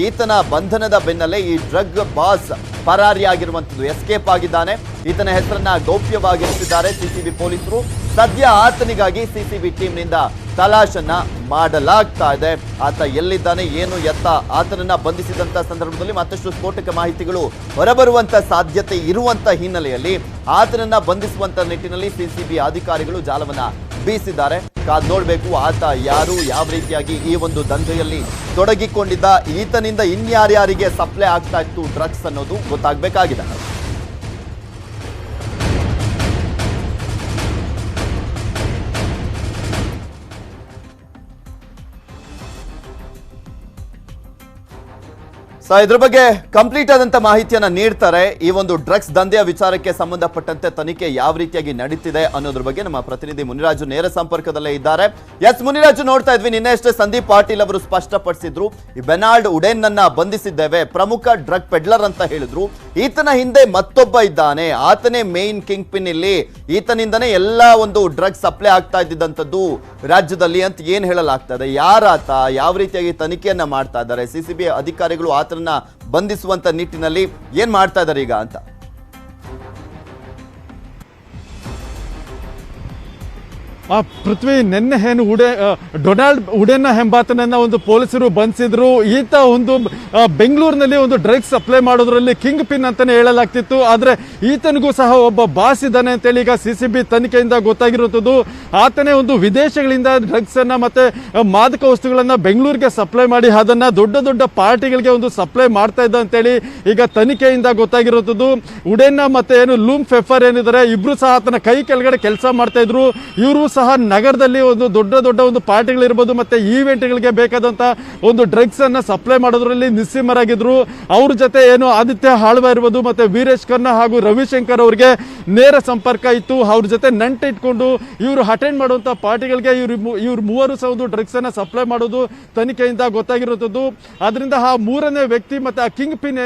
ಈತನ ಬಂಧನದ ಬೆನ್ನಲ್ಲೇ ಈ ಡ್ರಗ್ ಬಾಸ್ ಪರಾರಿಯಾಗಿರುವಂತದ್ದು, ಎಸ್ಕೇಪ್ ಆಗಿದ್ದಾನೆ. ಈತನ ಹೆಸರನ್ನ ಗೌಪ್ಯವಾಗಿರಿಸಿದ್ದಾರೆ ಸಿಸಿಬಿ ಪೊಲೀಸರು. ಸದ್ಯ ಆತನಿಗಾಗಿ ಸಿಸಿಬಿ ಟೀಮ್ನಿಂದ ತಲಾಶನ್ನ ಮಾಡಲಾಗ್ತಾ ಇದೆ. ಆತ ಎಲ್ಲಿದ್ದಾನೆ, ಏನು ಎತ್ತ, ಆತನನ್ನ ಬಂಧಿಸಿದಂತ ಸಂದರ್ಭದಲ್ಲಿ ಮತ್ತಷ್ಟು ಸ್ಫೋಟಕ ಮಾಹಿತಿಗಳು ಹೊರಬರುವಂತ ಸಾಧ್ಯತೆ ಇರುವಂತ ಹಿನ್ನೆಲೆಯಲ್ಲಿ ಆತನನ್ನ ಬಂಧಿಸುವಂತ ನಿಟ್ಟಿನಲ್ಲಿ ಸಿಸಿಬಿ ಅಧಿಕಾರಿಗಳು ಜಾಲವನ್ನ ಬೀಸಿದ್ದಾರೆ. ಕಾದ್ ನೋಡ್ಬೇಕು ಆತ ಯಾರು, ಯಾವ ರೀತಿಯಾಗಿ ಈ ಒಂದು ದಂಧೆಯಲ್ಲಿ ತೊಡಗಿಕೊಂಡಿದ್ದ, ಈತನಿಂದ ಇನ್ಯಾರ್ಯಾರಿಗೆ ಸಪ್ಲೈ ಆಗ್ತಾ ಇತ್ತು ಡ್ರಗ್ಸ್ ಅನ್ನೋದು ಗೊತ್ತಾಗಬೇಕಾಗಿದೆ. ಇದ್ರ ಬಗ್ಗೆ ಕಂಪ್ಲೀಟ್ ಆದಂತ ಮಾಹಿತಿಯನ್ನ ನೀಡ್ತಾರೆ. ಈ ಒಂದು ಡ್ರಗ್ಸ್ ದಂಧೆಯ ವಿಚಾರಕ್ಕೆ ಸಂಬಂಧಪಟ್ಟಂತೆ ತನಿಖೆ ಯಾವ ರೀತಿಯಾಗಿ ನಡೀತಿದೆ ಅನ್ನೋದ್ರ ಬಗ್ಗೆ ನಮ್ಮ ಪ್ರತಿನಿಧಿ ಮುನಿರಾಜು ನೇರ ಸಂಪರ್ಕದಲ್ಲೇ ಇದ್ದಾರೆ. ಎಸ್ ಮುನಿರಾಜು, ನೋಡ್ತಾ ಇದ್ವಿ ನಿನ್ನೆಷ್ಟೇ ಸಂದೀಪ್ ಪಾಟೀಲ್ ಅವರು ಸ್ಪಷ್ಟಪಡಿಸಿದ್ರು, ಈ ಬೆನಾಲ್ಡ್ ಉಡೇನ್ ನನ್ನ ಬಂಧಿಸಿದ್ದೇವೆ, ಪ್ರಮುಖ ಡ್ರಗ್ ಪೆಡ್ಲರ್ ಅಂತ ಹೇಳಿದ್ರು. ಈತನ ಹಿಂದೆ ಮತ್ತೊಬ್ಬ ಇದ್ದಾನೆ, ಆತನೇ ಮೇನ್ ಕಿಂಗ್ ಪಿನ್ ಇಲ್ಲಿ, ಈತನಿಂದನೇ ಎಲ್ಲ ಒಂದು ಡ್ರಗ್ ಸಪ್ಲೈ ಆಗ್ತಾ ಇದ್ದಿದ್ದಂಥದ್ದು ರಾಜ್ಯದಲ್ಲಿ ಅಂತ ಏನ್ ಹೇಳಲಾಗ್ತಾ ಇದೆ. ಯಾರಾತ, ಯಾವ ರೀತಿಯಾಗಿ ತನಿಖೆಯನ್ನ ಮಾಡ್ತಾ ಇದ್ದಾರೆ, ಸಿಸಿಬಿ ಅಧಿಕಾರಿಗಳು ಆತನ ಬಂಧಿಸುವಂತ ನಿಟ್ಟಿನಲ್ಲಿ ಏನ್ ಮಾಡ್ತಾ ಇದ್ದಾರೆ ಈಗ ಅಂತ? ಪೃಥ್ವಿ, ನಿನ್ನೆ ಏನು ಡೊನಾಲ್ಡ್ ಉಡೇನ್ ಎಂಬಾತನನ್ನ ಒಂದು ಪೊಲೀಸರು ಬಂಧಿಸಿದ್ರು. ಈತ ಒಂದು ಬೆಂಗಳೂರಿನಲ್ಲಿ ಒಂದು ಡ್ರಗ್ಸ್ ಸಪ್ಲೈ ಮಾಡೋದ್ರಲ್ಲಿ ಕಿಂಗ್ ಪಿನ್ ಅಂತಾನೆ ಹೇಳಲಾಗ್ತಿತ್ತು. ಆದ್ರೆ ಈತನಿಗೂ ಸಹ ಒಬ್ಬ ಬಾಸ್ ಇದ್ದಾನೆ ಅಂತೇಳಿ ಈಗ ಸಿಸಿಬಿ ತನಿಖೆಯಿಂದ ಗೊತ್ತಾಗಿರುವಂಥದ್ದು. ಆತನೇ ಒಂದು ವಿದೇಶಗಳಿಂದ ಡ್ರಗ್ಸ್ ಅನ್ನ ಮತ್ತೆ ಮಾದಕ ವಸ್ತುಗಳನ್ನ ಬೆಂಗಳೂರಿಗೆ ಸಪ್ಲೈ ಮಾಡಿ ಅದನ್ನ ದೊಡ್ಡ ದೊಡ್ಡ ಪಾರ್ಟಿಗಳಿಗೆ ಒಂದು ಸಪ್ಲೈ ಮಾಡ್ತಾ ಇದ್ದ ಅಂತೇಳಿ ಈಗ ತನಿಖೆಯಿಂದ ಗೊತ್ತಾಗಿರುವಂಥದ್ದು. ಉಡೇನ್ ಮತ್ತೆ ಏನು ಲೂಮ್ ಫೆಫರ್ ಏನಿದ್ದಾರೆ, ಇಬ್ರು ಸಹ ಆತನ ಕೈ ಕೆಳಗಡೆ ಕೆಲಸ ಮಾಡ್ತಾ ಇದ್ರು. ಇವರು ಸಹ ನಗರದಲ್ಲಿ ಒಂದು ದೊಡ್ಡ ದೊಡ್ಡ ಒಂದು ಪಾರ್ಟಿಗಳಿರ್ಬೋದು ಮತ್ತೆ ಈವೆಂಟ್ಗಳಿಗೆ ಬೇಕಾದಂತ ಒಂದು ಡ್ರಗ್ಸ್ ಅನ್ನ ಸಪ್ಲೈ ಮಾಡೋದ್ರಲ್ಲಿ ನಿಸ್ಸೀಮರಾಗಿದ್ರು. ಅವ್ರ ಜೊತೆ ಏನು ಆದಿತ್ಯ ಹಾಳ್ವ ಇರ್ಬೋದು ಮತ್ತೆ ವೀರೇಶ್ ಖನ್ನಾ ಹಾಗೂ ರವಿಶಂಕರ್ ಅವರಿಗೆ ನೇರ ಸಂಪರ್ಕ ಇತ್ತು. ಅವ್ರ ಜೊತೆ ನಂಟು ಇಟ್ಕೊಂಡು ಇವರು ಅಟೆಂಡ್ ಮಾಡುವಂತ ಪಾರ್ಟಿಗಳಿಗೆ ಇವ್ರು ಮೂವರು ಸಹ ಒಂದು ಡ್ರಗ್ಸ್ ಅನ್ನ ಸಪ್ಲೈ ಮಾಡೋದು ತನಿಖೆಯಿಂದ ಗೊತ್ತಾಗಿರುವಂಥದ್ದು. ಅದರಿಂದ ಆ ಮೂರನೇ ವ್ಯಕ್ತಿ ಮತ್ತೆ ಆ ಕಿಂಗ್ ಪಿನ್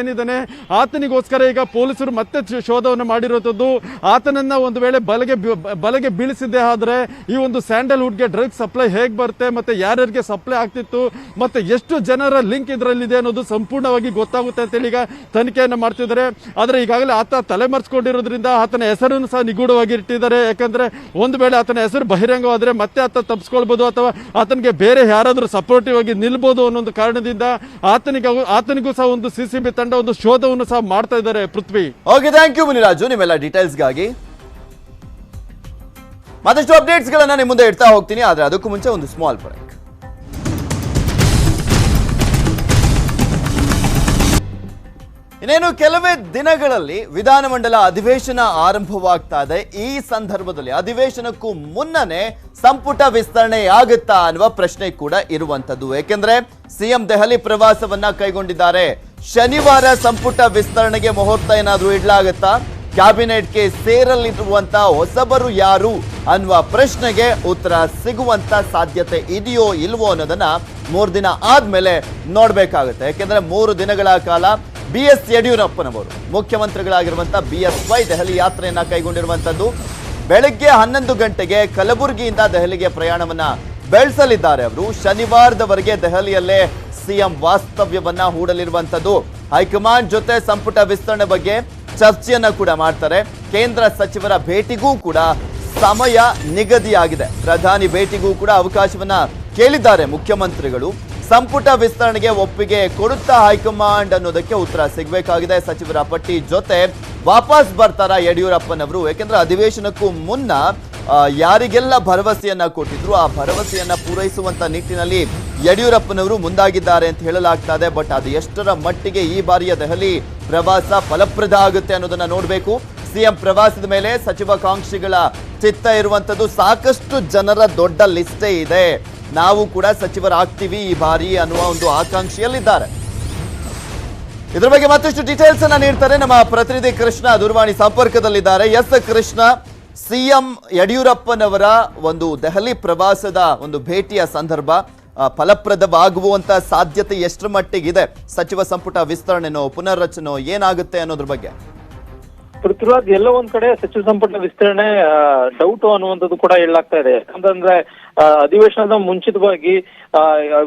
ಆತನಿಗೋಸ್ಕರ ಈಗ ಪೊಲೀಸರು ಮತ್ತೆ ಶೋಧವನ್ನು ಮಾಡಿರುವಂಥದ್ದು. ಆತನನ್ನ ಒಂದು ವೇಳೆ ಬಲೆಗೆ ಬೀಳಿಸಿದ್ದೆ ಆದ್ರೆ ಈ ಒಂದು ಸ್ಯಾಂಡಲ್ವುಡ್ಗೆ ಡ್ರಗ್ಸ್ ಸಪ್ಲೈ ಹೇಗೆ ಬರುತ್ತೆ ಮತ್ತೆ ಯಾರ್ಯಾರಿಗೆ ಸಪ್ಲೈ ಆಗ್ತಿತ್ತು ಮತ್ತೆ ಎಷ್ಟು ಜನರ ಲಿಂಕ್ ಇದರಲ್ಲಿದೆ ಅನ್ನೋದು ಸಂಪೂರ್ಣವಾಗಿ ಗೊತ್ತಾಗುತ್ತೆ ಅಂತೇಳಿ ಈಗ ತನಿಖೆಯನ್ನು ಮಾಡ್ತಿದ್ದಾರೆ. ಆದ್ರೆ ಈಗಾಗಲೇ ಆತ ತಲೆಮರೆಸ್ಕೊಂಡಿರೋದ್ರಿಂದ ಆತನ ಹೆಸರನ್ನು ಸಹ ನಿಗೂಢವಾಗಿ ಇಟ್ಟಿದ್ದಾರೆ. ಯಾಕಂದ್ರೆ ಒಂದು ವೇಳೆ ಆತನ ಹೆಸರು ಬಹಿರಂಗವಾದ್ರೆ ಮತ್ತೆ ಆತ ತಪ್ಪಿಸ್ಕೊಳ್ಬಹುದು ಅಥವಾ ಆತನಿಗೆ ಬೇರೆ ಯಾರಾದ್ರೂ ಸಪೋರ್ಟಿವ್ ಆಗಿ ನಿಲ್ಬಹುದು ಅನ್ನೋ ಒಂದು ಕಾರಣದಿಂದ ಆತನಿಗೂ ಸಹ ಒಂದು ಸಿಸಿಬಿ ತಂಡ ಒಂದು ಶೋಧವನ್ನು ಸಹ ಮಾಡ್ತಾ ಇದ್ದಾರೆ. ಪೃಥ್ವಿ, ಓಕೆ, ಥ್ಯಾಂಕ್ ಯು ಮುನಿರಾಜು ನಿಮ್ಮೆಲ್ಲ ಡೀಟೇಲ್ಸ್ಗಾಗಿ. ಮತ್ತಷ್ಟು ಅಪ್ಡೇಟ್ಸ್ ಗಳನ್ನ ನಿಮ್ಮ ಮುಂದೆ ಇಡ್ತಾ ಹೋಗ್ತೀನಿ, ಆದ್ರೆ ಅದಕ್ಕೂ ಮುಂಚೆ ಒಂದು ಸ್ಮಾಲ್ ಬ್ರೇಕ್. ಇನ್ನೇನು ಕೆಲವೇ ದಿನಗಳಲ್ಲಿ ವಿಧಾನಮಂಡಲ ಅಧಿವೇಶನ ಆರಂಭವಾಗ್ತಾ ಇದೆ. ಈ ಸಂದರ್ಭದಲ್ಲಿ ಅಧಿವೇಶನಕ್ಕೂ ಮುನ್ನನೇ ಸಂಪುಟ ವಿಸ್ತರಣೆ ಆಗುತ್ತಾ ಅನ್ನುವ ಪ್ರಶ್ನೆ ಕೂಡ ಇರುವಂತದ್ದು. ಏಕೆಂದ್ರೆ ಸಿಎಂ ದೆಹಲಿ ಪ್ರವಾಸವನ್ನ ಕೈಗೊಂಡಿದ್ದಾರೆ. ಶನಿವಾರ ಸಂಪುಟ ವಿಸ್ತರಣೆಗೆ ಮುಹೂರ್ತ ಏನಾದ್ರೂ ಇಡ್ಲಾಗುತ್ತಾ? ಕ್ಯಾಬಿನೆಟ್ಗೆ ಸೇರಲಿರುವಂತ ಹೊಸಬರು ಯಾರು ಅನ್ನುವ ಪ್ರಶ್ನೆಗೆ ಉತ್ತರ ಸಿಗುವಂತ ಸಾಧ್ಯತೆ ಇದೆಯೋ ಇಲ್ವೋ ಅನ್ನೋದನ್ನ 3 ದಿನ ಆದ್ಮೇಲೆ ನೋಡ್ಬೇಕಾಗುತ್ತೆ. ಯಾಕೆಂದ್ರೆ 3 ದಿನಗಳ ಕಾಲ BS ಯಡಿಯೂರಪ್ಪನವರು ಮುಖ್ಯಮಂತ್ರಿಗಳಾಗಿರುವಂತ BSY ದೆಹಲಿ ಯಾತ್ರೆಯನ್ನ ಕೈಗೊಂಡಿರುವಂತದ್ದು. ಬೆಳಗ್ಗೆ 11 ಗಂಟೆಗೆ ಕಲಬುರಗಿಯಿಂದ ದೆಹಲಿಗೆ ಪ್ರಯಾಣವನ್ನ ಬೆಳೆಸಲಿದ್ದಾರೆ. ಅವರು ಶನಿವಾರದವರೆಗೆ ದೆಹಲಿಯಲ್ಲೇ ಸಿಎಂ ವಾಸ್ತವ್ಯವನ್ನ ಹೂಡಲಿರುವಂತದ್ದು. ಹೈಕಮಾಂಡ್ ಜೊತೆ ಸಂಪುಟ ವಿಸ್ತರಣೆ ಬಗ್ಗೆ ಚರ್ಚೆಯನ್ನ ಕೂಡ ಮಾಡ್ತಾರೆ. ಕೇಂದ್ರ ಸಚಿವರ ಭೇಟಿಗೂ ಕೂಡ ಸಮಯ ನಿಗದಿಯಾಗಿದೆ. ಪ್ರಧಾನಿ ಭೇಟಿಗೂ ಕೂಡ ಅವಕಾಶವನ್ನ ಕೇಳಿದ್ದಾರೆ ಮುಖ್ಯಮಂತ್ರಿಗಳು. ಸಂಪುಟ ವಿಸ್ತರಣೆಗೆ ಒಪ್ಪಿಗೆ ಕೊಡುತ್ತಾ ಹೈಕಮಾಂಡ್ ಅನ್ನೋದಕ್ಕೆ ಉತ್ತರ ಸಿಗಬೇಕಾಗಿದೆ. ಸಚಿವರ ಪಟ್ಟಿ ಜೊತೆ ವಾಪಸ್ ಬರ್ತಾರ ಯಡಿಯೂರಪ್ಪನವರು? ಯಾಕೆಂದ್ರೆ ಅಧಿವೇಶನಕ್ಕೂ ಮುನ್ನ ಯಾರಿಗೆಲ್ಲ ಭರವಸೆಯನ್ನ ಕೊಟ್ಟಿದ್ರು ಆ ಭರವಸೆಯನ್ನ ಪೂರೈಸುವಂತ ನಿಟ್ಟಿನಲ್ಲಿ ಯಡಿಯೂರಪ್ಪನವರು ಮುಂದಾಗಿದ್ದಾರೆ ಅಂತ ಹೇಳಲಾಗ್ತಾ ಇದೆ. ಬಟ್ ಅದು ಎಷ್ಟರ ಮಟ್ಟಿಗೆ ಈ ಬಾರಿಯ ದೆಹಲಿ ಪ್ರವಾಸ ಫಲಪ್ರದ ಆಗುತ್ತೆ ಅನ್ನೋದನ್ನ ನೋಡಬೇಕು. ಸಿಎಂ ಪ್ರವಾಸದ ಮೇಲೆ ಸಚಿವಾಕಾಂಕ್ಷಿಗಳ ಚಿತ್ತ ಇರುವಂತದ್ದು. ಸಾಕಷ್ಟು ಜನರ ದೊಡ್ಡ ಲಿಸ್ಟೇ ಇದೆ. ನಾವು ಕೂಡ ಸಚಿವರಾಗ್ತೀವಿ ಈ ಬಾರಿ ಅನ್ನುವ ಒಂದು ಆಕಾಂಕ್ಷೆಯಲ್ಲಿದ್ದಾರೆ. ಇದ್ರ ಬಗ್ಗೆ ಮತ್ತಷ್ಟು ಡೀಟೇಲ್ಸ್ ಅನ್ನ ನೀಡ್ತಾರೆ ನಮ್ಮ ಪ್ರತಿನಿಧಿ ಕೃಷ್ಣ ದೂರವಾಣಿ ಸಂಪರ್ಕದಲ್ಲಿದ್ದಾರೆ. ಎಸ್ ಕೃಷ್ಣ, ಸಿಎಂ ಯಡಿಯೂರಪ್ಪನವರ ಒಂದು ದೆಹಲಿ ಪ್ರವಾಸದ ಒಂದು ಭೇಟಿಯ ಸಂದರ್ಭ ಫಲಪ್ರದವಾಗುವಂತ ಸಾಧ್ಯತೆ ಎಷ್ಟರ ಮಟ್ಟಿಗಿದೆ? ಸಚಿವ ಸಂಪುಟ ವಿಸ್ತರಣೆನೋ ಪುನರ್ರಚನೋ ಏನಾಗುತ್ತೆ ಅನ್ನೋದ್ರ ಬಗ್ಗೆ? ಪೃಥ್ವಿರಾಜ್, ಎಲ್ಲ ಒಂದ್ ಕಡೆ ಸಚಿವ ಸಂಪುಟ ವಿಸ್ತರಣೆ ಡೌಟ್ ಅನ್ನುವಂಥದ್ದು ಕೂಡ ಹೇಳಲಾಗ್ತಾ ಇದೆ. ಯಾಕಂತಂದ್ರೆ ಅಧಿವೇಶನದ ಮುಂಚಿತವಾಗಿ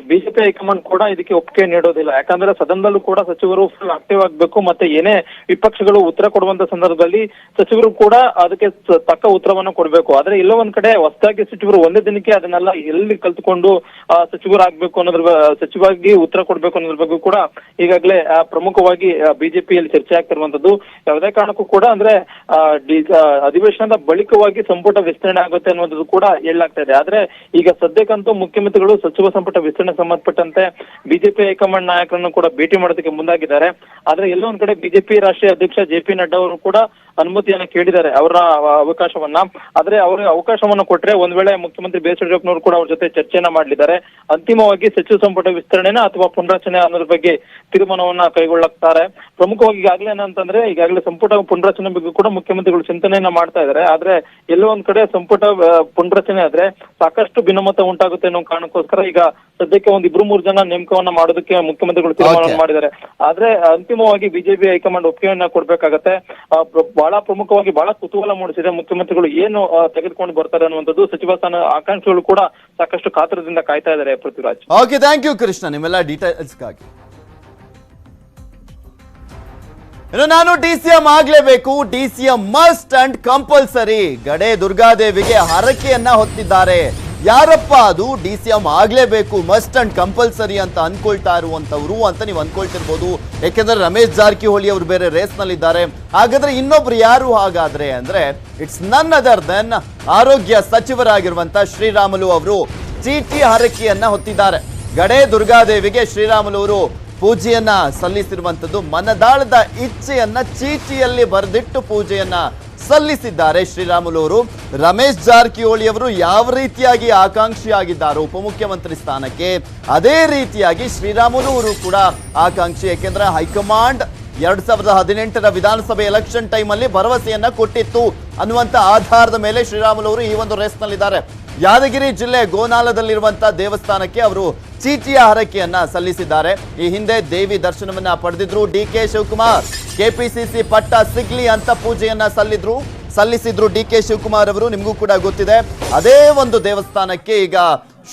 ಬಿಜೆಪಿ ಹೈಕಮಾಂಡ್ ಕೂಡ ಇದಕ್ಕೆ ಒಪ್ಪಿಗೆ ನೀಡೋದಿಲ್ಲ. ಯಾಕಂದ್ರೆ ಸದನದಲ್ಲೂ ಕೂಡ ಸಚಿವರು ಫುಲ್ ಆಕ್ಟಿವ್ ಆಗ್ಬೇಕು, ಮತ್ತೆ ಏನೇ ವಿಪಕ್ಷಗಳು ಉತ್ತರ ಕೊಡುವಂತ ಸಂದರ್ಭದಲ್ಲಿ ಸಚಿವರು ಕೂಡ ಅದಕ್ಕೆ ತಕ್ಕ ಉತ್ತರವನ್ನ ಕೊಡ್ಬೇಕು. ಆದ್ರೆ ಎಲ್ಲೋ ಒಂದ್ ಕಡೆ ಹೊಸದಾಗಿ ಸಚಿವರು ಒಂದೇ ದಿನಕ್ಕೆ ಅದನ್ನೆಲ್ಲ ಎಲ್ಲಿ ಕಲ್ತ್ಕೊಂಡು ಸಚಿವರಾಗ್ಬೇಕು ಅನ್ನೋದ್ರ ಸಚಿವಾಗಿ ಉತ್ತರ ಕೊಡ್ಬೇಕು ಅನ್ನೋದ್ರ ಬಗ್ಗೆ ಕೂಡ ಈಗಾಗಲೇ ಪ್ರಮುಖವಾಗಿ ಬಿಜೆಪಿಯಲ್ಲಿ ಚರ್ಚೆ ಆಗ್ತಿರುವಂತದ್ದು. ಯಾವುದೇ ಕಾರಣಕ್ಕೂ ಕೂಡ ಅಂದ್ರೆ ಅಧಿವೇಶನದ ಬಳಿಕವಾಗಿ ಸಂಪುಟ ವಿಸ್ತರಣೆ ಆಗುತ್ತೆ ಅನ್ನೋದು ಕೂಡ ಹೇಳಲಾಗ್ತಾ ಇದೆ. ಆದ್ರೆ ಈಗ ಸದ್ಯಕ್ಕಂತೂ ಮುಖ್ಯಮಂತ್ರಿಗಳು ಸಚಿವ ಸಂಪುಟ ವಿಸ್ತರಣೆ ಸಂಬಂಧಪಟ್ಟಂತೆ ಬಿಜೆಪಿ ಹೈಕಮಾಂಡ್ ನಾಯಕರನ್ನು ಕೂಡ ಭೇಟಿ ಮಾಡೋದಕ್ಕೆ ಮುಂದಾಗಿದ್ದಾರೆ. ಆದ್ರೆ ಎಲ್ಲೋ ಒಂದ್ ಕಡೆ ಬಿಜೆಪಿ ರಾಷ್ಟ್ರೀಯ ಅಧ್ಯಕ್ಷ ಜೆ.ಪಿ. ನಡ್ಡಾ ಅವರು ಕೂಡ ಅನುಮತಿಯನ್ನ ಕೇಳಿದ್ದಾರೆ ಅವರ ಅವಕಾಶವನ್ನ. ಆದ್ರೆ ಅವ್ರಿಗೆ ಅವಕಾಶವನ್ನ ಕೊಟ್ರೆ ಒಂದ್ ವೇಳೆ ಮುಖ್ಯಮಂತ್ರಿ ಬಿ.ಎಸ್. ಯಡಿಯೂರಪ್ಪನವರು ಕೂಡ ಅವ್ರ ಜೊತೆ ಚರ್ಚೆಯನ್ನ ಮಾಡಲಿದ್ದಾರೆ. ಅಂತಿಮವಾಗಿ ಸಚಿವ ಸಂಪುಟ ವಿಸ್ತರಣೆನ ಅಥವಾ ಪುನರಚನೆ ಅನ್ನೋದ್ರ ಬಗ್ಗೆ ತೀರ್ಮಾನವನ್ನ ಕೈಗೊಳ್ಳುತ್ತಾರೆ. ಪ್ರಮುಖವಾಗಿ ಈಗಾಗಲೇ ಸಂಪುಟ ಪುನರಚನೆ ಬಗ್ಗೆ ಕೂಡ ಮುಖ್ಯಮಂತ್ರಿಗಳು ಚಿಂತನೆಯನ್ನ ಮಾಡ್ತಾ ಇದ್ದಾರೆ. ಆದ್ರೆ ಎಲ್ಲೋ ಒಂದ್ ಕಡೆ ಸಂಪುಟ ಪುನರಚನೆ ಆದ್ರೆ ಸಾಕಷ್ಟು ಭಿನ್ನಮತ ಉಂಟಾಗುತ್ತೆ ಅನ್ನೋ ಕಾರಣಕ್ಕೋಸ್ಕರ ಈಗ ಸದ್ಯಕ್ಕೆ ಒಂದ್ 2-3 ಜನ ನೇಮಕವನ್ನ ಮಾಡೋದಕ್ಕೆ ಮುಖ್ಯಮಂತ್ರಿಗಳು ತೀರ್ಮಾನ ಮಾಡಿದ್ದಾರೆ. ಆದ್ರೆ ಅಂತಿಮವಾಗಿ ಬಿಜೆಪಿ ಹೈಕಮಾಂಡ್ ಒಪ್ಪಿಗೆಯನ್ನ ಕೊಡ್ಬೇಕಾಗತ್ತೆ. ಬಹಳ ಪ್ರಮುಖವಾಗಿ ಬಹಳ ಕುತೂಹಲ ಮೂಡಿಸಿದೆ ಮುಖ್ಯಮಂತ್ರಿಗಳು ಏನು ತೆಗೆದುಕೊಂಡು ಬರ್ತಾರೆ ಅನ್ನುವಂಥದ್ದು. ಸಚಿವ ಸ್ಥಾನ ಆಕಾಂಕ್ಷಿಗಳು ಕೂಡ ಸಾಕಷ್ಟು ಕಾತರದಿಂದ ಕಾಯ್ತಾ ಇದ್ದಾರೆ. Prithviraj, okay, thank you Krishna ನಿಮ್ಮೆಲ್ಲ ಡೀಟೇಲ್ಸ್ಗಾಗಿ. ಇನ್ನು ನಾನು ಡಿಸಿಎಂ ಆಗ್ಲೇಬೇಕು, ಡಿಸಿಎಂ ಮಸ್ಟ್ ಅಂಡ್ ಕಂಪಲ್ಸರಿ, ಗಡೆ ದುರ್ಗಾದೇವಿಗೆ ಹರಕೆಯನ್ನ ಹೊತ್ತಿದ್ದಾರೆ. ಯಾರಪ್ಪ ಅದು ಡಿಸಿಎಂ ಆಗ್ಲೇಬೇಕು ಮಸ್ಟ್ ಅಂಡ್ ಕಂಪಲ್ಸರಿ ಅಂತ ಅನ್ಕೊಳ್ತಾ ಇರುವಂತವ್ರು ಅಂತ ನೀವು ಅನ್ಕೊಳ್ತಿರ್ಬೋದು. ಯಾಕೆಂದ್ರೆ ರಮೇಶ್ ಜಾರಕಿಹೊಳಿ ಅವರು ಬೇರೆ ರೇಸ್ ನಲ್ಲಿದ್ದಾರೆ. ಹಾಗಾದ್ರೆ ಇನ್ನೊಬ್ರು ಯಾರು ಹಾಗಾದ್ರೆ ಅಂದ್ರೆ ಇಟ್ಸ್ ನನ್ ಅದರ್ ದೆನ್ ಆರೋಗ್ಯ ಸಚಿವರಾಗಿರುವಂತ ಶ್ರೀರಾಮುಲು ಅವರು ಚೀಟಿ ಹರಕೆಯನ್ನ ಹೊತ್ತಿದ್ದಾರೆ. ಗಡೆ ದುರ್ಗಾದೇವಿಗೆ ಶ್ರೀರಾಮುಲು ಅವರು ಪೂಜೆಯನ್ನ ಸಲ್ಲಿಸಿರುವಂತದ್ದು. ಮನದಾಳದ ಇಚ್ಛೆಯನ್ನ ಚೀಟಿಯಲ್ಲಿ ಬರೆದಿಟ್ಟು ಪೂಜೆಯನ್ನ ಸಲ್ಲಿಸಿದ್ದಾರೆ ಶ್ರೀರಾಮುಲು ಅವರು. ರಮೇಶ್ ಜಾರಕಿಹೊಳಿ ಅವರು ಯಾವ ರೀತಿಯಾಗಿ ಆಕಾಂಕ್ಷಿಯಾಗಿದ್ದಾರೋ ಉಪಮುಖ್ಯಮಂತ್ರಿ ಸ್ಥಾನಕ್ಕೆ, ಅದೇ ರೀತಿಯಾಗಿ ಶ್ರೀರಾಮುಲು ಅವರು ಕೂಡ ಆಕಾಂಕ್ಷಿ. ಯಾಕೆಂದ್ರೆ ಹೈಕಮಾಂಡ್ 2018ರ ವಿಧಾನಸಭೆ ಎಲೆಕ್ಷನ್ ಟೈಮ್ ಅಲ್ಲಿ ಭರವಸೆಯನ್ನ ಕೊಟ್ಟಿತ್ತು ಅನ್ನುವಂತ ಆಧಾರದ ಮೇಲೆ ಶ್ರೀರಾಮುಲು ಅವರು ಈ ಒಂದು ರೇಸ್ ನಲ್ಲಿದ್ದಾರೆ. ಯಾದಗಿರಿ ಜಿಲ್ಲೆ ಗೋನಾಲದಲ್ಲಿರುವಂತಹ ದೇವಸ್ಥಾನಕ್ಕೆ ಅವರು ಚೀಟಿಯ ಹರಕೆಯನ್ನ ಸಲ್ಲಿಸಿದ್ದಾರೆ. ಈ ಹಿಂದೆ ದೇವಿ ದರ್ಶನವನ್ನ ಪಡೆದಿದ್ರು ಡಿ.ಕೆ. ಶಿವಕುಮಾರ್. ಕೆಪಿಸಿಸಿ ಪಟ್ಟ ಸಿಗ್ಲಿ ಅಂತ ಪೂಜೆಯನ್ನ ಸಲ್ಲಿಸಿದ್ರು ಡಿ.ಕೆ. ಶಿವಕುಮಾರ್ ಅವರು, ನಿಮಗೂ ಕೂಡ ಗೊತ್ತಿದೆ. ಅದೇ ಒಂದು ದೇವಸ್ಥಾನಕ್ಕೆ ಈಗ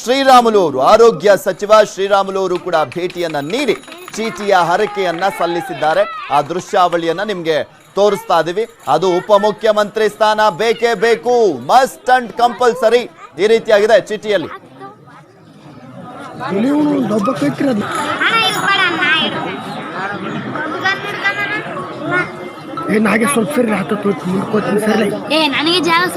ಶ್ರೀರಾಮುಲು ಅವರು, ಆರೋಗ್ಯ ಸಚಿವ ಶ್ರೀರಾಮುಲು ಅವರು ಕೂಡ ಭೇಟಿಯನ್ನ ನೀಡಿ ಚೀಟಿಯ ಹರಕೆಯನ್ನ ಸಲ್ಲಿಸಿದ್ದಾರೆ. ಆ ದೃಶ್ಯಾವಳಿಯನ್ನ ನಿಮ್ಗೆ ತೋರಿಸ್ತಾ ಇದೀವಿ. ಅದು ಉಪಮುಖ್ಯಮಂತ್ರಿ ಸ್ಥಾನ ಬೇಕೇ ಬೇಕು, ಮಸ್ಟ್ ಅಂಡ್ ಕಂಪಲ್ಸರಿ ಈ ರೀತಿಯಾಗಿದೆ ಚೀಟಿಯಲ್ಲಿ. ನನಗೆ ಜಾಗ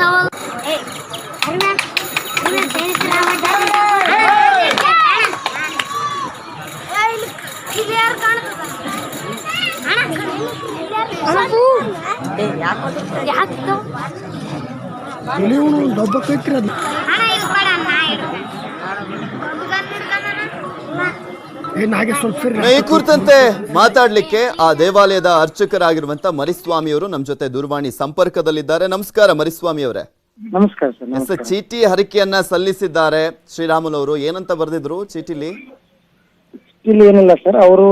ಈ ಕುರಿತಂತೆ ಮಾತಾಡ್ಲಿಕ್ಕೆ ಆ ದೇವಾಲಯದ ಅರ್ಚಕರಾಗಿರುವಂತ ಮರಿಸ್ವಾಮಿ ಅವರು ನಮ್ಮ ಜೊತೆ ದೂರವಾಣಿ ಸಂಪರ್ಕದಲ್ಲಿದ್ದಾರೆ. ನಮಸ್ಕಾರ ಮರಿಸ್ವಾಮಿ ಅವರೇ. ನಮಸ್ಕಾರ ಸರ್. ಚೀಟಿ ಹರಕೆಯನ್ನ ಸಲ್ಲಿಸಿದ್ದಾರೆ ಶ್ರೀರಾಮುಲು ಅವರು. ಏನಂತ ಬರೆದಿದ್ರು ಚೀಟಿಲಿ? ಇಲ್ಲಿ ಏನಿಲ್ಲ ಸರ್, ಅವರು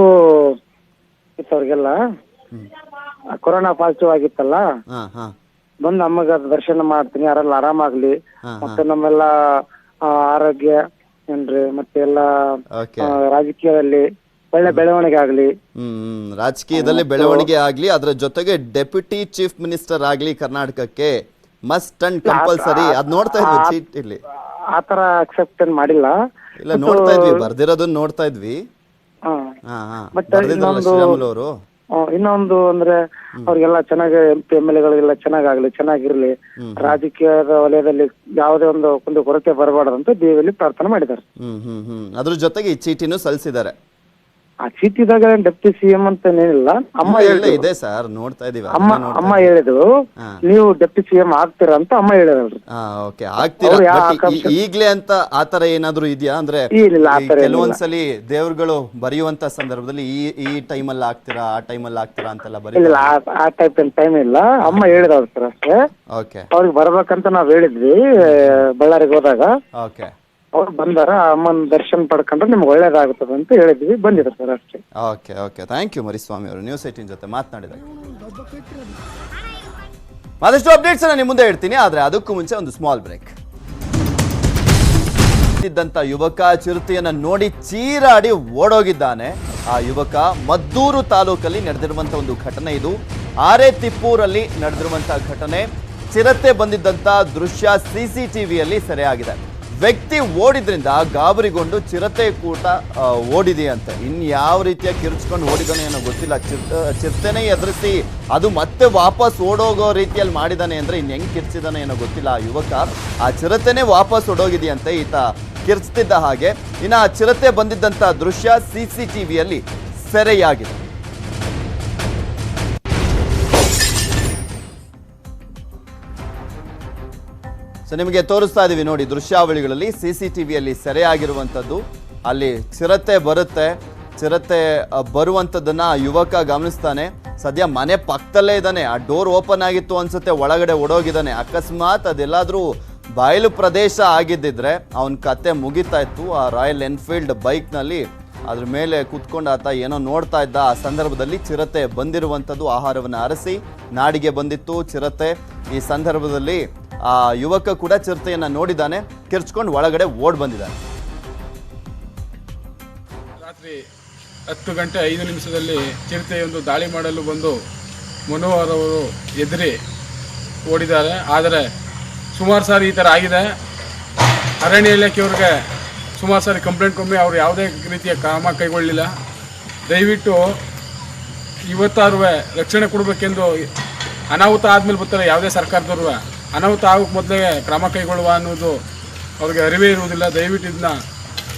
ಅವ್ರಿಗೆಲ್ಲ ಕೊರೋನಾ ಪಾಸಿಟಿವ್ ಆಗಿತ್ತಲ್ಲ, ಬಂದು ನಮಗ ದರ್ಶನ ಮಾಡ್ತೀನಿ, ಯಾರೆಲ್ಲ ಆರಾಮಾಗ್ಲಿ, ಮತ್ತೆ ನಮ್ಮೆಲ್ಲ ಆರೋಗ್ಯ ಏನ್ರಿ, ಮತ್ತೆ ಎಲ್ಲ ರಾಜಕೀಯದಲ್ಲಿ ಒಳ್ಳೆ ಬೆಳವಣಿಗೆ ಆಗ್ಲಿ, ರಾಜಕೀಯದಲ್ಲಿ ಬೆಳವಣಿಗೆ ಆಗ್ಲಿ, ಅದ್ರ ಜೊತೆಗೆ ಡೆಪ್ಯೂಟಿ ಚೀಫ್ ಮಿನಿಸ್ಟರ್ ಆಗ್ಲಿ ಕರ್ನಾಟಕಕ್ಕೆ, ಮಸ್ಟ್ ಅಂಡ್ ಕಂಪಲ್ಸರಿ. ಅದ್ ನೋಡ್ತಾ ಇದ್ವಿ ಚೀಟಿಲಿ, ಆತರ ಅಕ್ಸೆಪ್ಟ್ ಮಾಡಿಲ್ಲ. ಇಲ್ಲ ನೋಡ್ತಾ ಇದ್ವಿ, ಬರ್ದಿರೋದನ್ನ ನೋಡ್ತಾ ಇದ್ವಿ. ಶ್ರೀರಾಮುಲು ಅವರು ಇನ್ನೊಂದು ಅಂದ್ರೆ ಅವ್ರಿಗೆಲ್ಲ ಚೆನ್ನಾಗಿ MP-MLA ಚೆನ್ನಾಗಾಗ್ಲಿ, ಚೆನ್ನಾಗಿರ್ಲಿ, ರಾಜಕೀಯದ ವಲಯದಲ್ಲಿ ಯಾವುದೇ ಒಂದು ಕೊರತೆ ಬರಬಾರ್ದಂತ ದೇವಿಯಲ್ಲಿ ಪ್ರಾರ್ಥನೆ ಮಾಡಿದ್ದಾರೆ. ಅದ್ರ ಜೊತೆಗೆ ಈ ಚೀಟಿನೂ ಸಲ್ಲಿಸಿದ್ದಾರೆ. ಆ ಚೀಟಿದಾಗ ಡೆಪ್ಟಿ ಸಿಎಂ ಅಂತ ಏನಿಲ್ಲ, ಅಮ್ಮ ಇದೆ ಸರ್, ನೋಡ್ತಾ ಇದೀವಿ. ಅಮ್ಮ ಹೇಳಿದ್ರು ನೀವು ಡೆಪ್ಟಿ ಸಿಎಂ ಆಗ್ತೀರಾ ಅಂತ ಅಮ್ಮ ಹೇಳಿದ್ರಿ. ಈಗ್ಲೇ ಅಂತ ಆತರ ಏನಾದ್ರು ಇದೆಯಾ ಅಂದ್ರೆ? ಕೆಲವೊಂದ್ಸಲಿ ದೇವ್ರುಗಳು ಬರೆಯುವಂತ ಸಂದರ್ಭದಲ್ಲಿ ಈ ಟೈಮಲ್ಲಿ ಆಗ್ತೀರಾ, ಆ ಟೈಮಲ್ಲಿ ಆಗ್ತೀರಾ ಅಂತೆಲ್ಲ ಬರೀ ಆ ಟೈಪ್ ಟೈಮ್ ಇಲ್ಲ. ಅಮ್ಮ ಹೇಳಿದವ್ರು ಸರ್ ಅಷ್ಟೇ. ಅವ್ರಿಗೆ ಬರ್ಬೇಕಂತ ನಾವ್ ಹೇಳಿದ್ವಿ ಬಳ್ಳಾರಿಗೆ ಹೋದಾಗ. ಅವ್ರು ಬಂದಾರ, ಅಮ್ಮನ ದರ್ಶನ ಪಡ್ಕೊಂಡ್ರೆ ನಿಮ್ಗೆ ಒಳ್ಳೇದಾಗುತ್ತದೆ ಅಂತ ಹೇಳಿದ್ವಿ, ಬಂದಿರ ಸರ್ ಅಷ್ಟೇ. ಓಕೆ, ಥ್ಯಾಂಕ್ ಯು ಮರಿಸ್ವಾಮಿ ಅವರು ನ್ಯೂಸ್ 18 ಜೊತೆ ಮಾತನಾಡಿದಾಗ. ಮತ್ತಷ್ಟು ಅಪ್ಡೇಟ್ಸ್ ನಿಮ್ಮ ಮುಂದೆ ಇಡ್ತೀನಿ, ಆದ್ರೆ ಅದಕ್ಕೂ ಮುಂಚೆ ಒಂದು ಸ್ಮಾಲ್ ಬ್ರೇಕ್. ಇದ್ದಂತ ಯುವಕ ಚಿರತೆಯನ್ನ ನೋಡಿ ಚೀರಾಡಿ ಓಡೋಗಿದ್ದಾನೆ. ಆ ಯುವಕ ಮದ್ದೂರು ತಾಲೂಕಲ್ಲಿ ನಡೆದಿರುವಂತ ಒಂದು ಘಟನೆ ಇದು. ಆರೇತಿಪ್ಪೂರಲ್ಲಿ ನಡೆದಿರುವಂತಹ ಘಟನೆ. ಚಿರತೆ ಬಂದಿದ್ದಂತ ದೃಶ್ಯ ಸಿಸಿಟಿವಿಯಲ್ಲಿ ಸೆರೆಯಾಗಿದೆ. ವ್ಯಕ್ತಿ ಓಡಿದ್ರಿಂದ ಗಾಬರಿಗೊಂಡು ಚಿರತೆ ಕೂಟ ಓಡಿದೆಯಂತೆ. ಇನ್ಯಾವ ರೀತಿಯ ಕಿರ್ಚ್ಕೊಂಡು ಓಡಿದಾನೆ ಏನೋ ಗೊತ್ತಿಲ್ಲ. ಚಿರತೆನೇ ಎದುರಿಸಿ ಅದು ಮತ್ತೆ ವಾಪಸ್ ಓಡೋಗೋ ರೀತಿಯಲ್ಲಿ ಮಾಡಿದಾನೆ ಅಂದ್ರೆ ಇನ್ ಹೆಂಗ್ ಕಿರ್ಚಿದಾನೆ ಏನೋ ಗೊತ್ತಿಲ್ಲ. ಆ ಯುವಕ ಆ ಚಿರತೆನೇ ವಾಪಸ್ ಓಡೋಗಿದೆಯಂತೆ ಈತ ಕಿರ್ಚ್ತಿದ್ದ ಹಾಗೆ. ಇನ್ನು ಆ ಚಿರತೆ ಬಂದಿದ್ದಂತ ದೃಶ್ಯ ಸಿಸಿಟಿವಿಯಲ್ಲಿ ಸೆರೆಯಾಗಿದೆ. ಸೊ ನಿಮಗೆ ತೋರಿಸ್ತಾ ಇದೀವಿ ನೋಡಿ ದೃಶ್ಯಾವಳಿಗಳಲ್ಲಿ. ಸಿಸಿಟಿವಿಯಲ್ಲಿ ಸೆರೆಯಾಗಿರುವಂಥದ್ದು. ಅಲ್ಲಿ ಚಿರತೆ ಬರುತ್ತೆ. ಚಿರತೆ ಬರುವಂಥದ್ದನ್ನ ಯುವಕ ಗಮನಿಸ್ತಾನೆ. ಸದ್ಯ ಮನೆ ಪಕ್ಕದಲ್ಲೇ ಇದ್ದಾನೆ. ಆ ಡೋರ್ ಓಪನ್ ಆಗಿತ್ತು ಅನ್ಸುತ್ತೆ, ಒಳಗಡೆ ಓಡೋಗಿದ್ದಾನೆ. ಅಕಸ್ಮಾತ್ ಅದೆಲ್ಲಾದ್ರೂ ಬಯಲು ಪ್ರದೇಶ ಆಗಿದ್ದಿದ್ರೆ ಅವನ ಕತೆ ಮುಗಿತಾ ಇತ್ತು. ಆ ರಾಯಲ್ ಎನ್ಫೀಲ್ಡ್ ಬೈಕ್ನಲ್ಲಿ ಅದ್ರ ಮೇಲೆ ಕೂತ್ಕೊಂಡು ಆತ ಏನೋ ನೋಡ್ತಾ ಇದ್ದ. ಆ ಸಂದರ್ಭದಲ್ಲಿ ಚಿರತೆ ಬಂದಿರುವಂಥದ್ದು. ಆಹಾರವನ್ನು ಅರಸಿ ನಾಡಿಗೆ ಬಂದಿತ್ತು ಚಿರತೆ. ಈ ಸಂದರ್ಭದಲ್ಲಿ ಆ ಯುವಕ ಕೂಡ ಚಿರತೆಯನ್ನ ನೋಡಿದ್ದಾನೆ, ಕಿರ್ಚ್ಕೊಂಡು ಒಳಗಡೆ ಓಡ್ ಬಂದಿದ್ದಾನೆ. ರಾತ್ರಿ 10:05 ಚಿರತೆಯೊಂದು ದಾಳಿ ಮಾಡಲು ಬಂದು ಮನೋಹರ್ ಅವರು ಎದುರಿ ಓಡಿದ್ದಾರೆ. ಆದರೆ ಸುಮಾರು ಸಾರಿ ಈ ಥರ ಆಗಿದೆ. ಅರಣ್ಯ ಇಲಾಖೆಯವ್ರಿಗೆ ಸುಮಾರು ಸಾರಿ ಕಂಪ್ಲೇಂಟ್ ಕೊಮ್ಮೆ ಅವರು ಯಾವುದೇ ರೀತಿಯ ಕ್ರಮ ಕೈಗೊಳ್ಳಲಿಲ್ಲ. ದಯವಿಟ್ಟು ಇವತ್ತಾರು ರಕ್ಷಣೆ ಕೊಡಬೇಕೆಂದು ಅನಾಹುತ ಆದಮೇಲೆ ಬರ್ತಾರೆ ಯಾವುದೇ ಸರ್ಕಾರದವ್ರು. ಅನಾಹುತ ಆಗೋಕ್ಕೆ ಮೊದಲೇ ಕ್ರಮ ಕೈಗೊಳ್ಳುವ ಅನ್ನೋದು ಅವ್ರಿಗೆ ಅರಿವೇ ಇರುವುದಿಲ್ಲ. ದಯವಿಟ್ಟು ಇದನ್ನ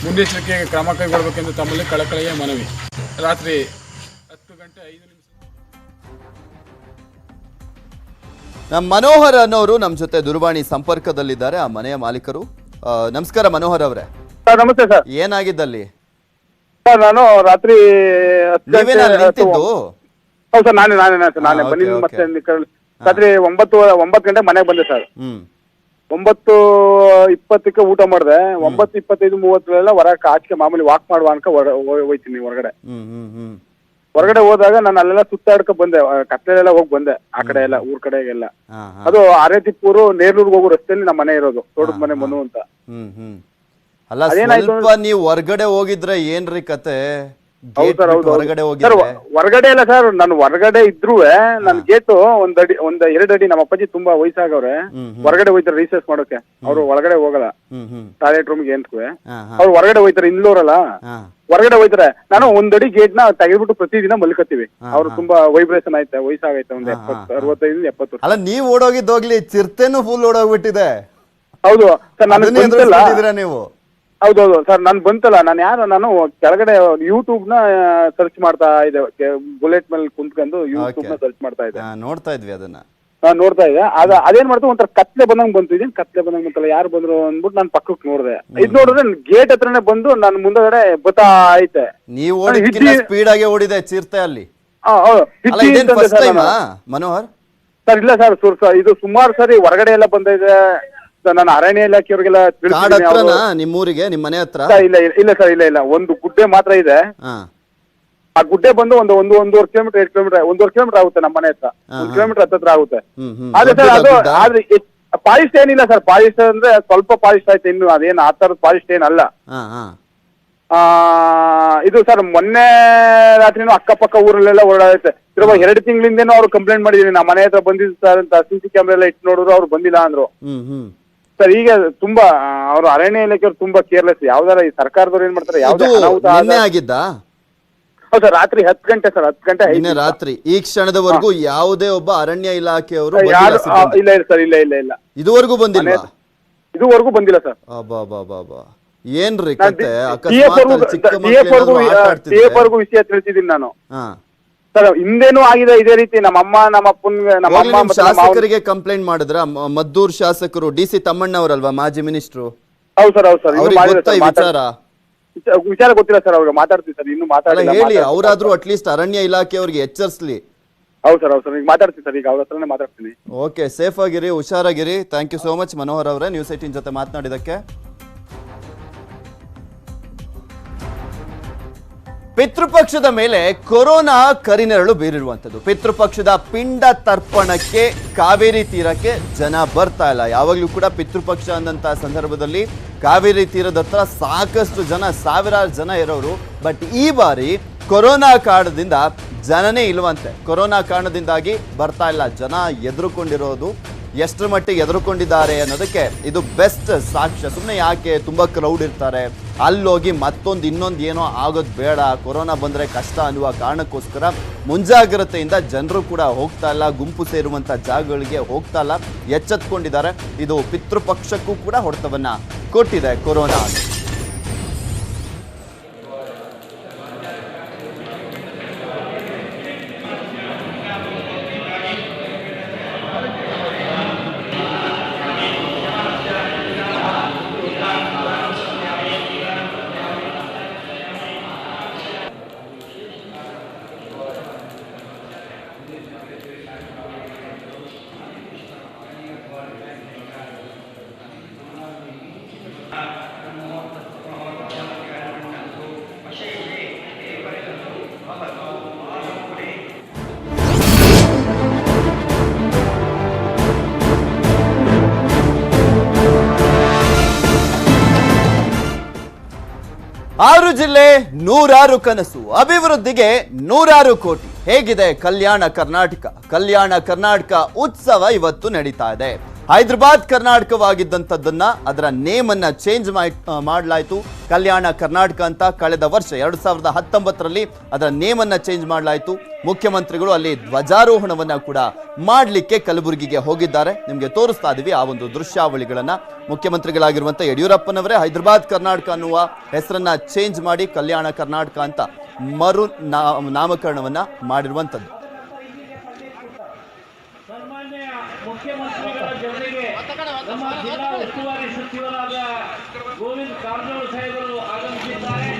ಮುನ್ನೆಚ್ಚರಿಕೆಗೆ ಕ್ರಮ ಕೈಗೊಳ್ಳಬೇಕೆಂದು ತಮ್ಮಲ್ಲಿ ಕಳಕಳಿಯ ಮನವಿ. ರಾತ್ರಿ 10:05 ನಮ್ಮ ಮನೋಹರ್ ಅನ್ನೋರು ನಮ್ಮ ಜೊತೆ ದೂರವಾಣಿ ಸಂಪರ್ಕದಲ್ಲಿದ್ದಾರೆ. ಆ ಮನೆಯ ಮಾಲೀಕರು. ನಮಸ್ಕಾರ ಮನೋಹರ್ ಅವರೇ. ಸರ್ ನಮಸ್ತೆ ಸರ್. ಏನಾಗಿದ್ದಲ್ಲಿ? ಸರ್ ನಾನು ರಾತ್ರಿ ನೀವೇನ ನಿಂತಿದ್ದು? ಹೌದು ಸರ್, ನಾನೇ ಬನ್ನಿ. ಮತ್ತೆ ರಾತ್ರಿ 9 ಗಂಟೆ ಮನೆಗೆ ಬಂದೆ ಸರ್. 9:20 ಊಟ ಮಾಡಿದೆ. 9:25-30 ಹೊರಗೆ ಆಚೆಗೆ ಮಾಮೂಲಿ ವಾಕ್ ಮಾಡುವ ಅನ್ಕ ಹೋಯ್ತೀನಿ ಹೊರಗಡೆ. ಹೊರಗಡೆ ಹೋದಾಗ ನಾನು ಅಲ್ಲೆಲ್ಲ ಸುತ್ತಾಡ್ಕೊ ಬಂದೆ. ಕತ್ಲೆಲ್ಲ ಹೋಗಿ ಬಂದೆ ಆ ಕಡೆ ಎಲ್ಲ, ಊರ್ ಕಡೆಗೆಲ್ಲ. ಅದು ಆರೇತಿಪ್ಪೂರು ನೇರ್ಲೂರ್ಗೆ ಹೋಗೋ ರಸ್ತೆಯಲ್ಲಿ ನಮ್ಮ ಮನೆ ಇರೋದು, ತೋಟದ ಮನೆ ಮನು ಅಂತ. ಅಲ್ಲ, ಸ್ವಲ್ಪ ನೀವು ಹೊರಗಡೆ ಹೋಗಿದ್ರೆ ಏನ್ರಿ ಕತೆ? ಹೊರಗಡೆ ಹೊರಗಡೆ ಇಲ್ಲ ಸರ್, ನಾನು ಹೊರಗಡೆ ಇದ್ರು ನನ್ ಗೇಟು 2 ಅಡಿ. ನಮ್ಮ ಅಪ್ಪಾಜಿ ತುಂಬಾ ವಯಸ್ಸಾಗವ್ರೆ, ಹೊರಗಡೆ ಹೋಯ್ತಾರೆ ರಿಸರ್ಚ್ ಮಾಡೋಕೆ. ಅವ್ರು ಒಳಗಡೆ ಹೋಗಲ್ಲ ಟಾಯ್ಲೆಟ್ ರೂಮ್ಗೆ ಏನ್ಕುವೆ. ಅವ್ರು ಹೊರಗಡೆ ಹೋಯ್ತಾರೆ, ಇಲ್ಲೋರಲ್ಲ ಹೊರಗಡೆ ಹೋಯ್ತಾರೆ. ನಾನು 1 ಅಡಿ ಗೇಟ್ ನ ತೆಗೆದ್ಬಿಟ್ಟು ಪ್ರತಿದಿನ ಮಲ್ಕತ್ತೀವಿ. ಅವ್ರು ತುಂಬಾ ವೈಬ್ರೇಷನ್ ಆಯ್ತಾ, ವಯಸ್ಸಾಗೈತೆ, ಒಂದು 65-70. ಅಲ್ಲ, ನೀವ್ ಓಡೋಗಿದ್ದೋಗ್ಲಿ, ಚಿರತೆನೂ ಫುಲ್ ಓಡೋಗ್ಬಿಟ್ಟಿದೆ. ಹೌದು ಸರ್, ನಾನು ನೀವು. ಹೌದೌದು ಸರ್, ನಾನು ಬಂತಲ್ಲ, ನಾನು ಕೆಳಗಡೆ ಯೂಟ್ಯೂಬ್ ನ ಸರ್ಚ್ ಮಾಡ್ತಾ ಇದ್ದೆ. ಬುಲೆಟ್ ಮೇಲೆ ಕುಂತ್ಕೊಂಡು ಯೂಟ್ಯೂಬ್ ನ ಸರ್ಚ್ ಮಾಡ್ತಾ ಇದ್ದೆ. ನೋಡ್ತಾ ಇದ್ವಿ ಅದನ್ನ. ನೋಡ್ತಾ ಇದ್ದೆ. ಅದೇನ್ ಮಾಡ್ತು, ಒಂಥರ ಕತ್ಲೆ ಬಂದಂಗ್ ಬಂತು. ಇದೇನ್ ಕತ್ಲೆ ಬಂದಂಗ್ ಬಂತಲ್ಲ, ಯಾರು ಬಂದ್ರು ಅಂದ್ಬಿಟ್ಟು ನಾನು ಪಕ್ಕಕ್ಕೆ ನೋಡ್ದೆ. ಇದ್ ನೋಡಿದ್ರೆ ಗೇಟ್ ಹತ್ರನೇ ಬಂದು ನಾನು ಮುಂದಗಡೆ ಬತ್ತಾ ಐತೆ. ನೀವು ಸ್ಪೀಡ್ ಆಗಿ ಓಡಿದೆ ಚಿರತೆ ಅಲ್ಲಿ. ಮನೋಹರ್ ಸರ್ ಇಲ್ಲ ಸರ್, ಇದು ಸುಮಾರು ಸರಿ ಹೊರಗಡೆ ಎಲ್ಲ ಬಂದಿದೆ. ನಾನು ಅರಣ್ಯ ಇಲಾಖೆಯವ್ರಿಗೆಲ್ಲ ನಿಮ್ಮೂರಿಗೆ, ನಿಮ್ ಮನೆ ಹತ್ರ? ಇಲ್ಲ ಸರ್, ಇಲ್ಲ. ಒಂದು ಗುಡ್ಡೆ ಮಾತ್ರ ಇದೆ. ಆ ಗುಡ್ಡೆ ಬಂದು ಒಂದೂವರೆ ಕಿಲೋಮೀಟರ್ 1.5 ಕಿಲೋಮೀಟರ್ ಆಗುತ್ತೆ ನಮ್ಮ ಮನೆ ಹತ್ರ. 1 ಕಿಲೋಮೀಟರ್ ಹತ್ರ ಆಗುತ್ತೆ. ಆದ್ರೆ ಸರ್ ಅದು ಆದ್ರೆ ಪಾಲಿಸ್ಟ್ ಏನಿಲ್ಲ ಸರ್. ಪಾಲಿಸ್ಟ್ ಅಂದ್ರೆ ಸ್ವಲ್ಪ ಪಾಲಿಸ್ಟ್ ಆಯ್ತು, ಇನ್ನು ಅದೇನು ಆ ತರದ ಪಾಲಿಸ್ಟ್ ಏನಲ್ಲ. ಇದು ಸರ್ ಮೊನ್ನೆ ರಾತ್ರಿನೂ ಅಕ್ಕಪಕ್ಕ ಊರಲ್ಲೆಲ್ಲ ಓಡಾಡುತ್ತೆ. 2 ತಿಂಗಳಿಂದೇನೋ ಅವ್ರು ಕಂಪ್ಲೇಂಟ್ ಮಾಡಿದೀನಿ, ನಮ್ಮ ಮನೆ ಹತ್ರ ಬಂದಿದ್ದು ಸರ್ ಅಂತ. CC ಕ್ಯಾಮ್ರಾ ಎಲ್ಲ ಇಟ್ಟು ನೋಡಿದ್ರು, ಅವ್ರು ಬಂದಿಲ್ಲ ಅಂದ್ರು ಸರ್. ಈಗ ತುಂಬಾ ಅವರು ಅರಣ್ಯ ಇಲಾಖೆಯವ್ರು ತುಂಬಾ ಕೇರ್ಲೆಸ್. ಯಾವ್ದಾರ ಈ ಸರ್ಕಾರದವ್ರು ಏನ್ ಮಾಡ್ತಾರೆ, ಯಾವ್ದು ಆಗಿದ್ದ? ಹೌದು ಸರ್, ರಾತ್ರಿ 10 ಗಂಟೆ ಸರ್, 10 ಗಂಟೆ ರಾತ್ರಿ. ಈ ಕ್ಷಣದವರೆಗೂ ಯಾವುದೇ ಒಬ್ಬ ಅರಣ್ಯ ಇಲಾಖೆಯವರು ಇಲ್ಲ ಸರ್, ಇಲ್ಲ ಇದುವರೆಗೂ ಬಂದಿಲ್ಲ. ಇದುವರೆಗೂ ಬಂದಿಲ್ಲ ಸರ್. ಏನ್ರಿ ವಿಷಯ ತಿಳಿಸಿದೀನಿ ನಾನು ಸರ್. ಹಿಂದೇನೂ ಆಗಿದೆ ಇದೇ ರೀತಿ. ನಮ್ಮ ಶಾಸಕರಿಗೆ ಕಂಪ್ಲೇಂಟ್ ಮಾಡಿದ್ರ? ಮದ್ದೂರು ಶಾಸಕರು DC ತಮ್ಮಣ್ಣ ಅವರಲ್ವಾ, ಮಾಜಿ ಮಿನಿಸ್ಟ್ರು? ಹೌದು ಸರ್, ಹೌದು ಸರ್. ವಿಚಾರ ಗೊತ್ತಿಲ್ಲ ಸರ್, ಅವ್ರಿಗೆ ಮಾತಾಡ್ತೀವಿ ಸರ್. ಇನ್ನು ಮಾತಾಡಿಲ್ಲ, ಹೇಳಿ. ಅವರಾದ್ರೂ ಅಟ್ಲೀಸ್ಟ್ ಅರಣ್ಯ ಇಲಾಖೆಯವ್ರಿಗೆ ಎಚ್ಚರಿಸ್ಲಿ. ಹೌದು ಸರ್, ಈಗ ಮಾತಾಡ್ತೀನಿ ಸರ್. ಈಗ ಅವ್ರ ಹತ್ರನೇ ಮಾತಾಡ್ತೀನಿ. ಓಕೆ, ಸೇಫ್ ಆಗಿರಿ, ಹುಷಾರಾಗಿರಿ. Thank you so much Manohar ಅವರೇ, ನ್ಯೂಸ್ 18 ಜೊತೆ ಮಾತನಾಡಿದಕ್ಕೆ. ಪಿತೃಪಕ್ಷದ ಮೇಲೆ ಕೊರೋನಾ ಕರಿನೆರಳು ಬೀರಿರುವಂಥದ್ದು. ಪಿತೃಪಕ್ಷದ ಪಿಂಡ ತರ್ಪಣಕ್ಕೆ ಕಾವೇರಿ ತೀರಕ್ಕೆ ಜನ ಬರ್ತಾ ಇಲ್ಲ. ಯಾವಾಗಲೂ ಕೂಡ ಪಿತೃಪಕ್ಷ ಅಂದಂತ ಸಂದರ್ಭದಲ್ಲಿ ಕಾವೇರಿ ತೀರದ ಹತ್ರ ಸಾಕಷ್ಟು ಜನ, ಸಾವಿರಾರು ಜನ ಇರೋರು. ಬಟ್ ಈ ಬಾರಿ ಕೊರೋನಾ ಕಾರಣದಿಂದ ಜನನೇ ಇಲ್ವಂತೆ. ಕೊರೋನಾ ಕಾರಣದಿಂದಾಗಿ ಬರ್ತಾ ಇಲ್ಲ. ಜನ ಎದುರುಕೊಂಡಿರೋದು ಎಷ್ಟರ ಮಟ್ಟಿಗೆ ಎದುರುಕೊಂಡಿದ್ದಾರೆ ಅನ್ನೋದಕ್ಕೆ ಇದು ಬೆಸ್ಟ್ ಸಾಕ್ಷ್ಯ. ಸುಮ್ಮನೆ ಯಾಕೆ, ತುಂಬ ಕ್ರೌಡ್ ಇರ್ತಾರೆ, ಅಲ್ಲೋಗಿ ಮತ್ತೊಂದು ಇನ್ನೊಂದು ಏನೋ ಆಗೋದು ಬೇಡ, ಕೊರೋನಾ ಬಂದರೆ ಕಷ್ಟ ಅನ್ನುವ ಕಾರಣಕ್ಕೋಸ್ಕರ ಮುಂಜಾಗ್ರತೆಯಿಂದ ಜನರು ಕೂಡ ಹೋಗ್ತಾ ಇಲ್ಲ, ಗುಂಪು ಸೇರುವಂಥ ಜಾಗಗಳಿಗೆ ಹೋಗ್ತಾ ಇಲ್ಲ, ಎಚ್ಚೆತ್ಕೊಂಡಿದ್ದಾರೆ. ಇದು ಪಿತೃಪಕ್ಷಕ್ಕೂ ಕೂಡ ಹೊಡೆತವನ್ನು ಕೊಟ್ಟಿದೆ ಕೊರೋನಾ. ಆರು ಜಿಲ್ಲೆ, ನೂರಾರು ಕನಸು, ಅಭಿವೃದ್ಧಿಗೆ ನೂರಾರು ಕೋಟಿ. ಹೇಗಿದೆ ಕಲ್ಯಾಣ ಕರ್ನಾಟಕ? ಕಲ್ಯಾಣ ಕರ್ನಾಟಕ ಉತ್ಸವ ಇವತ್ತು ನಡೀತಾ ಇದೆ. ಹೈದರಾಬಾದ್ ಕರ್ನಾಟಕವಾಗಿದ್ದಂಥದ್ದನ್ನ ಅದರ ನೇಮ್ ಅನ್ನ ಚೇಂಜ್ ಮಾಡಲಾಯಿತು. ಕಲ್ಯಾಣ ಕರ್ನಾಟಕ ಅಂತ ಕಳೆದ ವರ್ಷ 2019ರಲ್ಲಿ ಅದರ ನೇಮ್ ಅನ್ನ ಚೇಂಜ್ ಮಾಡಲಾಯಿತು. ಮುಖ್ಯಮಂತ್ರಿಗಳು ಅಲ್ಲಿ ಧ್ವಜಾರೋಹಣವನ್ನ ಕೂಡ ಮಾಡಲಿಕ್ಕೆ ಕಲಬುರಗಿಗೆ ಹೋಗಿದ್ದಾರೆ. ನಿಮಗೆ ತೋರಿಸ್ತಾ ಇದೀವಿ ಆ ಒಂದು ದೃಶ್ಯಾವಳಿಗಳನ್ನ. ಮುಖ್ಯಮಂತ್ರಿಗಳಾಗಿರುವಂಥ ಯಡಿಯೂರಪ್ಪನವರೇ ಹೈದರಾಬಾದ್ ಕರ್ನಾಟಕ ಅನ್ನುವ ಹೆಸರನ್ನ ಚೇಂಜ್ ಮಾಡಿ ಕಲ್ಯಾಣ ಕರ್ನಾಟಕ ಅಂತ ಮರು ನಾಮಕರಣವನ್ನ ಮಾಡಿರುವಂಥದ್ದು. ಮುಖ್ಯಮಂತ್ರಿಗಳ ಜೊತೆಗೆ ನಮ್ಮ ಜಿಲ್ಲಾ ಉಸ್ತುವಾರಿ ಸಚಿವರಾದ ಗೋವಿಂದ ಕಾರಜೋಳ ಸಾಹೇಬರು ಆಗಮಿಸಿದ್ದಾರೆ.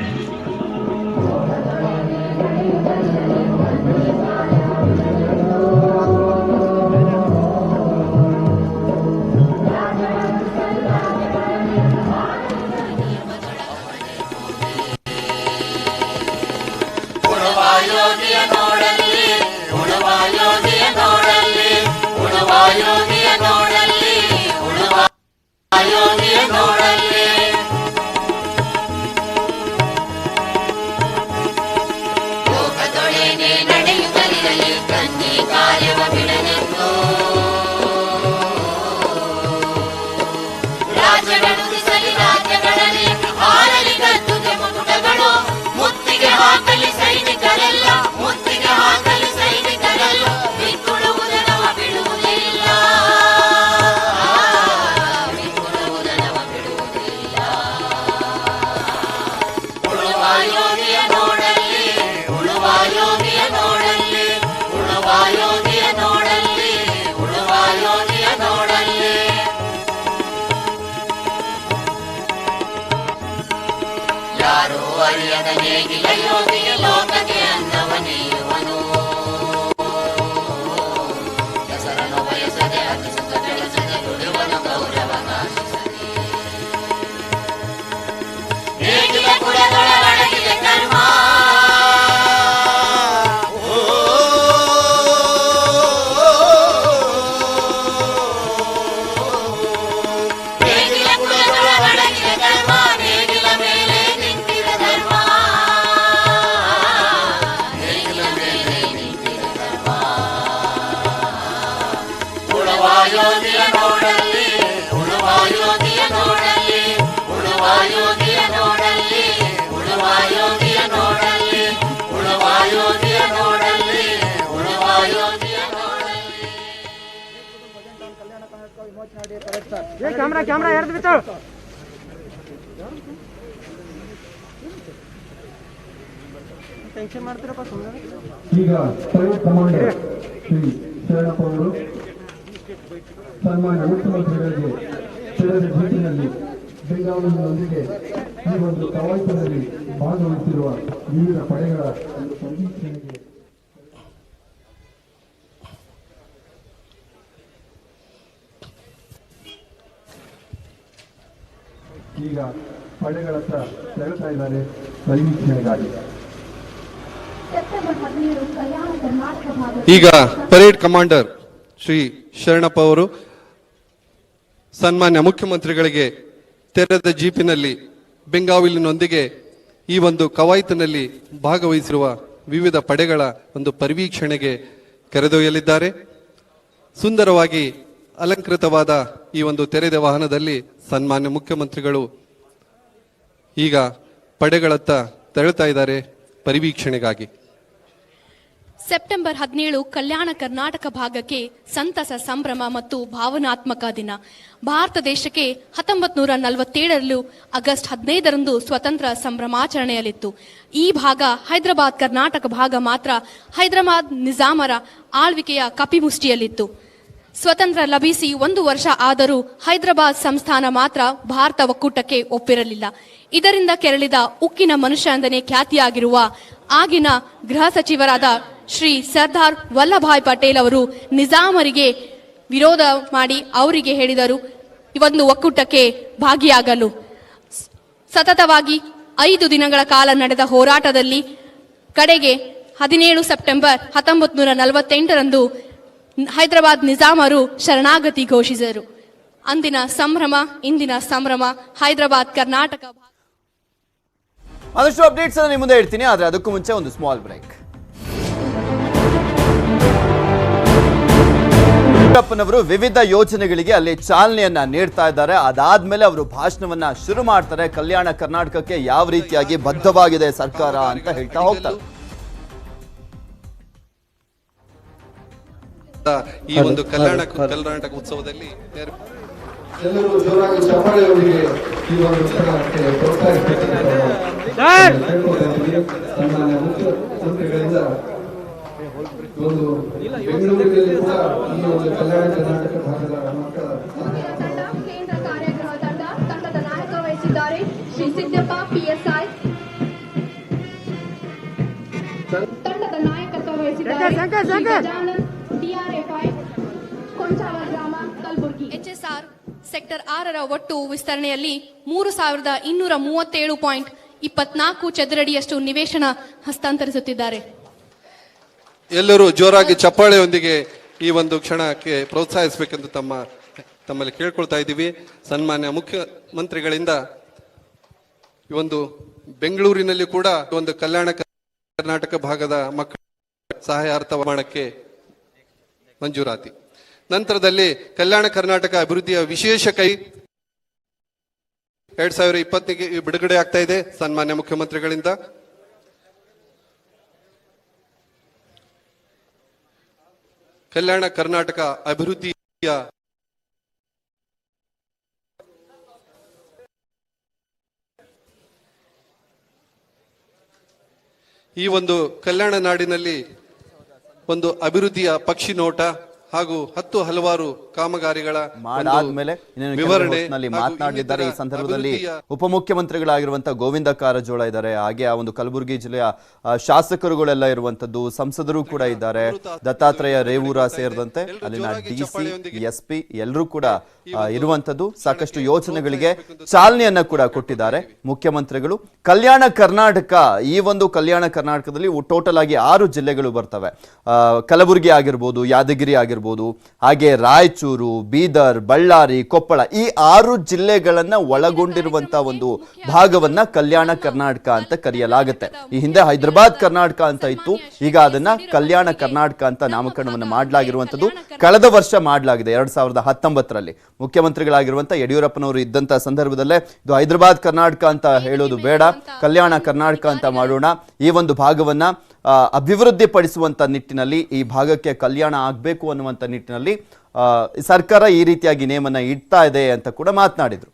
ಕ್ಯಾಮ್ರಾ ಹಿಡಿದು ಬಿತ್ತು. ಟೆನ್ಷನ್ ಮಾಡ್ತೀರಪ್ಪ ಸುಮ್ಮನೆ. ಈಗ ಪ್ರೈವೇಟ್ ಕಮಾಂಡರ್ ಶ್ರೀ ಶರಣಪ್ಪ ಅವರು ಸನ್ಮಾನ್ಯ ಮುಖ್ಯಮಂತ್ರಿಗಳಿಗೆ ಶಿರದ ಭೇಟಿನಲ್ಲಿ ಬೆಂಗಾವಲಿನೊಂದಿಗೆ ಈ ಒಂದು ಕವಾಯತಿನಲ್ಲಿ ಭಾಗವಹಿಸಿರುವ ವಿವಿಧ ಪಡೆಗಳ ಒಂದು ಸಮೀಕ್ಷೆಗೆ ಈಗ ಪಡೆಗಳ ಹತ್ರ ತೆರಳುತ್ತಾ ಇದ್ದಾರೆ ಸಮೀಕ್ಷೆಗಾಗಿ. ಈಗ ಪರೇಡ್ ಕಮಾಂಡರ್ ಶ್ರೀ ಶರಣಪ್ಪ ಅವರು ಸನ್ಮಾನ್ಯ ಮುಖ್ಯಮಂತ್ರಿಗಳಿಗೆ ತೆರೆದ ಜೀಪಿನಲ್ಲಿ ಬೆಂಗಾವಲಿನೊಂದಿಗೆ ಈ ಒಂದು ಕವಾಯತಿನಲ್ಲಿ ಭಾಗವಹಿಸಿರುವ ವಿವಿಧ ಪಡೆಗಳ ಒಂದು ಪರಿವೀಕ್ಷಣೆಗೆ ಕರೆದೊಯ್ಯಲಿದ್ದಾರೆ. ಸುಂದರವಾಗಿ ಅಲಂಕೃತವಾದ ಈ ಒಂದು ತೆರೆದ ವಾಹನದಲ್ಲಿ ಸನ್ಮಾನ್ಯ ಮುಖ್ಯಮಂತ್ರಿಗಳು ಈಗ ಪಡೆಗಳತ್ತ ತೆರಳುತ್ತಾ ಇದ್ದಾರೆ ಪರಿವೀಕ್ಷಣೆಗಾಗಿ. ಸೆಪ್ಟೆಂಬರ್ 17 ಕಲ್ಯಾಣ ಕರ್ನಾಟಕ ಭಾಗಕ್ಕೆ ಸಂತಸ, ಸಂಭ್ರಮ ಮತ್ತು ಭಾವನಾತ್ಮಕ ದಿನ. ಭಾರತ ದೇಶಕ್ಕೆ 1947 ಆಗಸ್ಟ್ 15ರಂದು ಸ್ವತಂತ್ರ ಸಂಭ್ರಮಾಚರಣೆಯಲ್ಲಿತ್ತು. ಈ ಭಾಗ ಹೈದರಾಬಾದ್ ಕರ್ನಾಟಕ ಭಾಗ ಮಾತ್ರ ಹೈದರಾಬಾದ್ ನಿಜಾಮರ ಆಳ್ವಿಕೆಯ ಕಪಿಮುಷ್ಟಿಯಲ್ಲಿತ್ತು. ಸ್ವತಂತ್ರ ಲಭಿಸಿ 1 ವರ್ಷ ಆದರೂ ಹೈದರಾಬಾದ್ ಸಂಸ್ಥಾನ ಮಾತ್ರ ಭಾರತ ಒಕ್ಕೂಟಕ್ಕೆ ಒಪ್ಪಿರಲಿಲ್ಲ. ಇದರಿಂದ ಕೆರಳಿದ ಉಕ್ಕಿನ ಮನುಷ್ಯ ಎಂದನೇ ಖ್ಯಾತಿಯಾಗಿರುವ ಆಗಿನ ಗೃಹ ಸಚಿವರಾದ ಶ್ರೀ ಸರ್ದಾರ್ ವಲ್ಲಭಾಯ್ ಪಟೇಲ್ ಅವರು ನಿಜಾಮರಿಗೆ ವಿರೋಧ ಮಾಡಿ ಅವರಿಗೆ ಹೇಳಿದರು ಈ ಒಂದು ಒಕ್ಕೂಟಕ್ಕೆ ಭಾಗಿಯಾಗಲು. ಸತತವಾಗಿ 5 ದಿನಗಳ ಕಾಲ ನಡೆದ ಹೋರಾಟದಲ್ಲಿ ಕಡೆಗೆ 17 ಸೆಪ್ಟೆಂಬರ್ 1948ರಂದು ಹೈದರಾಬಾದ್ ನಿಜಾಮರು ಶರಣಾಗತಿ ಘೋಷಿಸಿದರು. ಅಂದಿನ ಸಂಭ್ರಮ, ಇಂದಿನ ಸಂಭ್ರಮ. ಹೈದರಾಬಾದ್ ಕರ್ನಾಟಕ. ಆದಷ್ಟು ಅಪ್ಡೇಟ್ಸ್ ನಿಮ್ಮ ಮುಂದೆ ಇಡ್ತೀನಿ, ಆದ್ರೆ ಅದಕ್ಕೂ ಮುಂಚೆ ಒಂದು ಸ್ಮಾಲ್ ಬ್ರೇಕ್. ಯಡಿಯೂರಪ್ಪನವರು ವಿವಿಧ ಯೋಜನೆಗಳಿಗೆ ಅಲ್ಲಿ ಚಾಲನೆಯನ್ನ ನೀಡ್ತಾ ಇದ್ದಾರೆ. ಅದಾದ್ಮೇಲೆ ಅವರು ಭಾಷಣವನ್ನ ಶುರು ಮಾಡ್ತಾರೆ. ಕಲ್ಯಾಣ ಕರ್ನಾಟಕಕ್ಕೆ ಯಾವ ರೀತಿಯಾಗಿ ಬದ್ಧವಾಗಿದೆ ಸರ್ಕಾರ ಅಂತ ಹೇಳ್ತಾ ಹೋಗ್ತಾರೆ. ಈ ಒಂದು ಕರ್ನಾಟಕ ಉತ್ಸವದಲ್ಲಿ ಎಲ್ಲರೂ ಜೋರಾಗಿ ಚಪ್ಪಾಳೆಯೊಂದಿಗೆ ಈ ಒಂದು ಕ್ಷಣಕ್ಕೆ ಸನ್ಮಾನ್ಯ ಮುಖ್ಯಮಂತ್ರಿಗಳಿಂದ ಒಂದು ಬೆಂಗಳೂರಿನಲ್ಲಿ ಕೂಡ ಈ ಒಂದು ಕಲ್ಯಾಣ ಕರ್ನಾಟಕ ಭಾಗದ ಮಕ್ಕಳ ಕೇಂದ್ರ ಕಾರ್ಯಕ್ರಮ ತಂಡದ ನಾಯಕ ವಹಿಸಿದ್ದಾರೆ ಶ್ರೀ ಸಿದ್ದಪ್ಪ PSI. ತಂಡದ ನಾಯಕತ್ವ ವಹಿಸಿದ್ದಾರೆ DRFI ಕೊಂಚಾವರ ಗ್ರಾಮ ಕಲಬುರಗಿ. HSR ಸೆಕ್ಟರ್ 6ರ ಒಟ್ಟು ವಿಸ್ತರಣೆಯಲ್ಲಿ 3237.24 ಚದರಡಿಯಷ್ಟು ನಿವೇಶನ ಹಸ್ತಾಂತರಿಸುತ್ತಿದ್ದಾರೆ. ಎಲ್ಲರೂ ಜೋರಾಗಿ ಚಪ್ಪಾಳೆಯೊಂದಿಗೆ ಈ ಒಂದು ಕ್ಷಣಕ್ಕೆ ಪ್ರೋತ್ಸಾಹಿಸಬೇಕೆಂದು ತಮ್ಮಲ್ಲಿ ಕೇಳ್ಕೊಳ್ತಾ ಇದ್ದೀವಿ. ಸನ್ಮಾನ್ಯ ಮುಖ್ಯಮಂತ್ರಿಗಳಿಂದ ಈ ಒಂದು ಬೆಂಗಳೂರಿನಲ್ಲಿ ಕೂಡ ಒಂದು ಕಲ್ಯಾಣ ಕರ್ನಾಟಕ ಭಾಗದ ಮಕ್ಕಳ ಸಹಾಯಾರ್ಥ ಮಾಡಕ್ಕೆ ಮಂಜೂರಾತಿ. ನಂತರದಲ್ಲಿ ಕಲ್ಯಾಣ ಕರ್ನಾಟಕ ಅಭಿವೃದ್ಧಿಯ ವಿಶೇಷ ಕೈ 2020ಗೆ ಬಿಡುಗಡೆ ಆಗ್ತಾ ಇದೆ ಸನ್ಮಾನ್ಯ ಮುಖ್ಯಮಂತ್ರಿಗಳಿಂದ. ಕಲ್ಯಾಣ ಕರ್ನಾಟಕ ಅಭಿವೃದ್ಧಿಯ ಈ ಒಂದು ಕಲ್ಯಾಣ ನಾಡಿನಲ್ಲಿ ಒಂದು ಅಭಿವೃದ್ಧಿಯ ಪಕ್ಷಿ ನೋಟ ಹಾಗೂ ಹಲವಾರು ಕಾಮಗಾರಿಗಳ ಮಾಡಾದ್ಮೇಲೆ ಮಾತನಾಡಿದ್ದಾರೆ. ಈ ಸಂದರ್ಭದಲ್ಲಿ ಉಪಮುಖ್ಯಮಂತ್ರಿಗಳಾಗಿರುವಂತಹ ಗೋವಿಂದ ಕಾರಜೋಳ ಇದ್ದಾರೆ. ಹಾಗೆ ಆ ಒಂದು ಕಲಬುರಗಿ ಜಿಲ್ಲೆಯ ಶಾಸಕರುಗಳೆಲ್ಲ ಇರುವಂತದ್ದು, ಸಂಸದರು ಕೂಡ ಇದ್ದಾರೆ. ದತ್ತಾತ್ರೇಯ ರೇವೂರ ಸೇರಿದಂತೆ ಅಲ್ಲಿನ DC, SP ಎಲ್ಲರೂ ಕೂಡ ಇರುವಂತದ್ದು. ಸಾಕಷ್ಟು ಯೋಜನೆಗಳಿಗೆ ಚಾಲನೆಯನ್ನ ಕೂಡ ಕೊಟ್ಟಿದ್ದಾರೆ ಮುಖ್ಯಮಂತ್ರಿಗಳು. ಕಲ್ಯಾಣ ಕರ್ನಾಟಕ, ಈ ಒಂದು ಕಲ್ಯಾಣ ಕರ್ನಾಟಕದಲ್ಲಿ ಟೋಟಲ್ ಆಗಿ 6 ಜಿಲ್ಲೆಗಳು ಬರ್ತವೆ. ಕಲಬುರಗಿ ಆಗಿರ್ಬೋದು, ಯಾದಗಿರಿ ಆಗಿರ್ಬೋದು, ಹಾಗೆ ರಾಯಚೂರು, ಬೀದರ್, ಬಳ್ಳಾರಿ, ಕೊಪ್ಪಳ, ಈ 6 ಜಿಲ್ಲೆಗಳನ್ನ ಒಳಗೊಂಡಿರುವಂತಹ ಒಂದು ಭಾಗವನ್ನ ಕಲ್ಯಾಣ ಕರ್ನಾಟಕ ಅಂತ ಕರೆಯಲಾಗುತ್ತೆ. ಈ ಹಿಂದೆ ಹೈದರಾಬಾದ್ ಕರ್ನಾಟಕ ಅಂತ ಇತ್ತು, ಈಗ ಅದನ್ನ ಕಲ್ಯಾಣ ಕರ್ನಾಟಕ ಅಂತ ನಾಮಕರಣವನ್ನು ಮಾಡಲಾಗಿರುವಂತದ್ದು. ಕಳೆದ ವರ್ಷ ಮಾಡಲಾಗಿದೆ 2019ರಲ್ಲಿ. ಮುಖ್ಯಮಂತ್ರಿಗಳಾಗಿರುವಂತಹ ಯಡಿಯೂರಪ್ಪನವರು ಇದ್ದಂತ ಸಂದರ್ಭದಲ್ಲೇ ಇದು ಹೈದರಾಬಾದ್ ಕರ್ನಾಟಕ ಅಂತ ಹೇಳೋದು ಬೇಡ, ಕಲ್ಯಾಣ ಕರ್ನಾಟಕ ಅಂತ ಮಾಡೋಣ, ಈ ಒಂದು ಭಾಗವನ್ನ ಅಭಿವೃದ್ಧಿ ಪಡಿಸುವಂತ ನಿಟ್ಟಿನಲ್ಲಿ, ಈ ಭಾಗಕ್ಕೆ ಕಲ್ಯಾಣ ಆಗಬೇಕು ಅನ್ನುವಂಥ ನಿಟ್ಟಿನಲ್ಲಿ ಸರ್ಕಾರ ಈ ರೀತಿಯಾಗಿ ನೇಮನ್ನ ಇಡ್ತಾ ಇದೆ ಅಂತ ಕೂಡ ಮಾತನಾಡಿದ್ರು.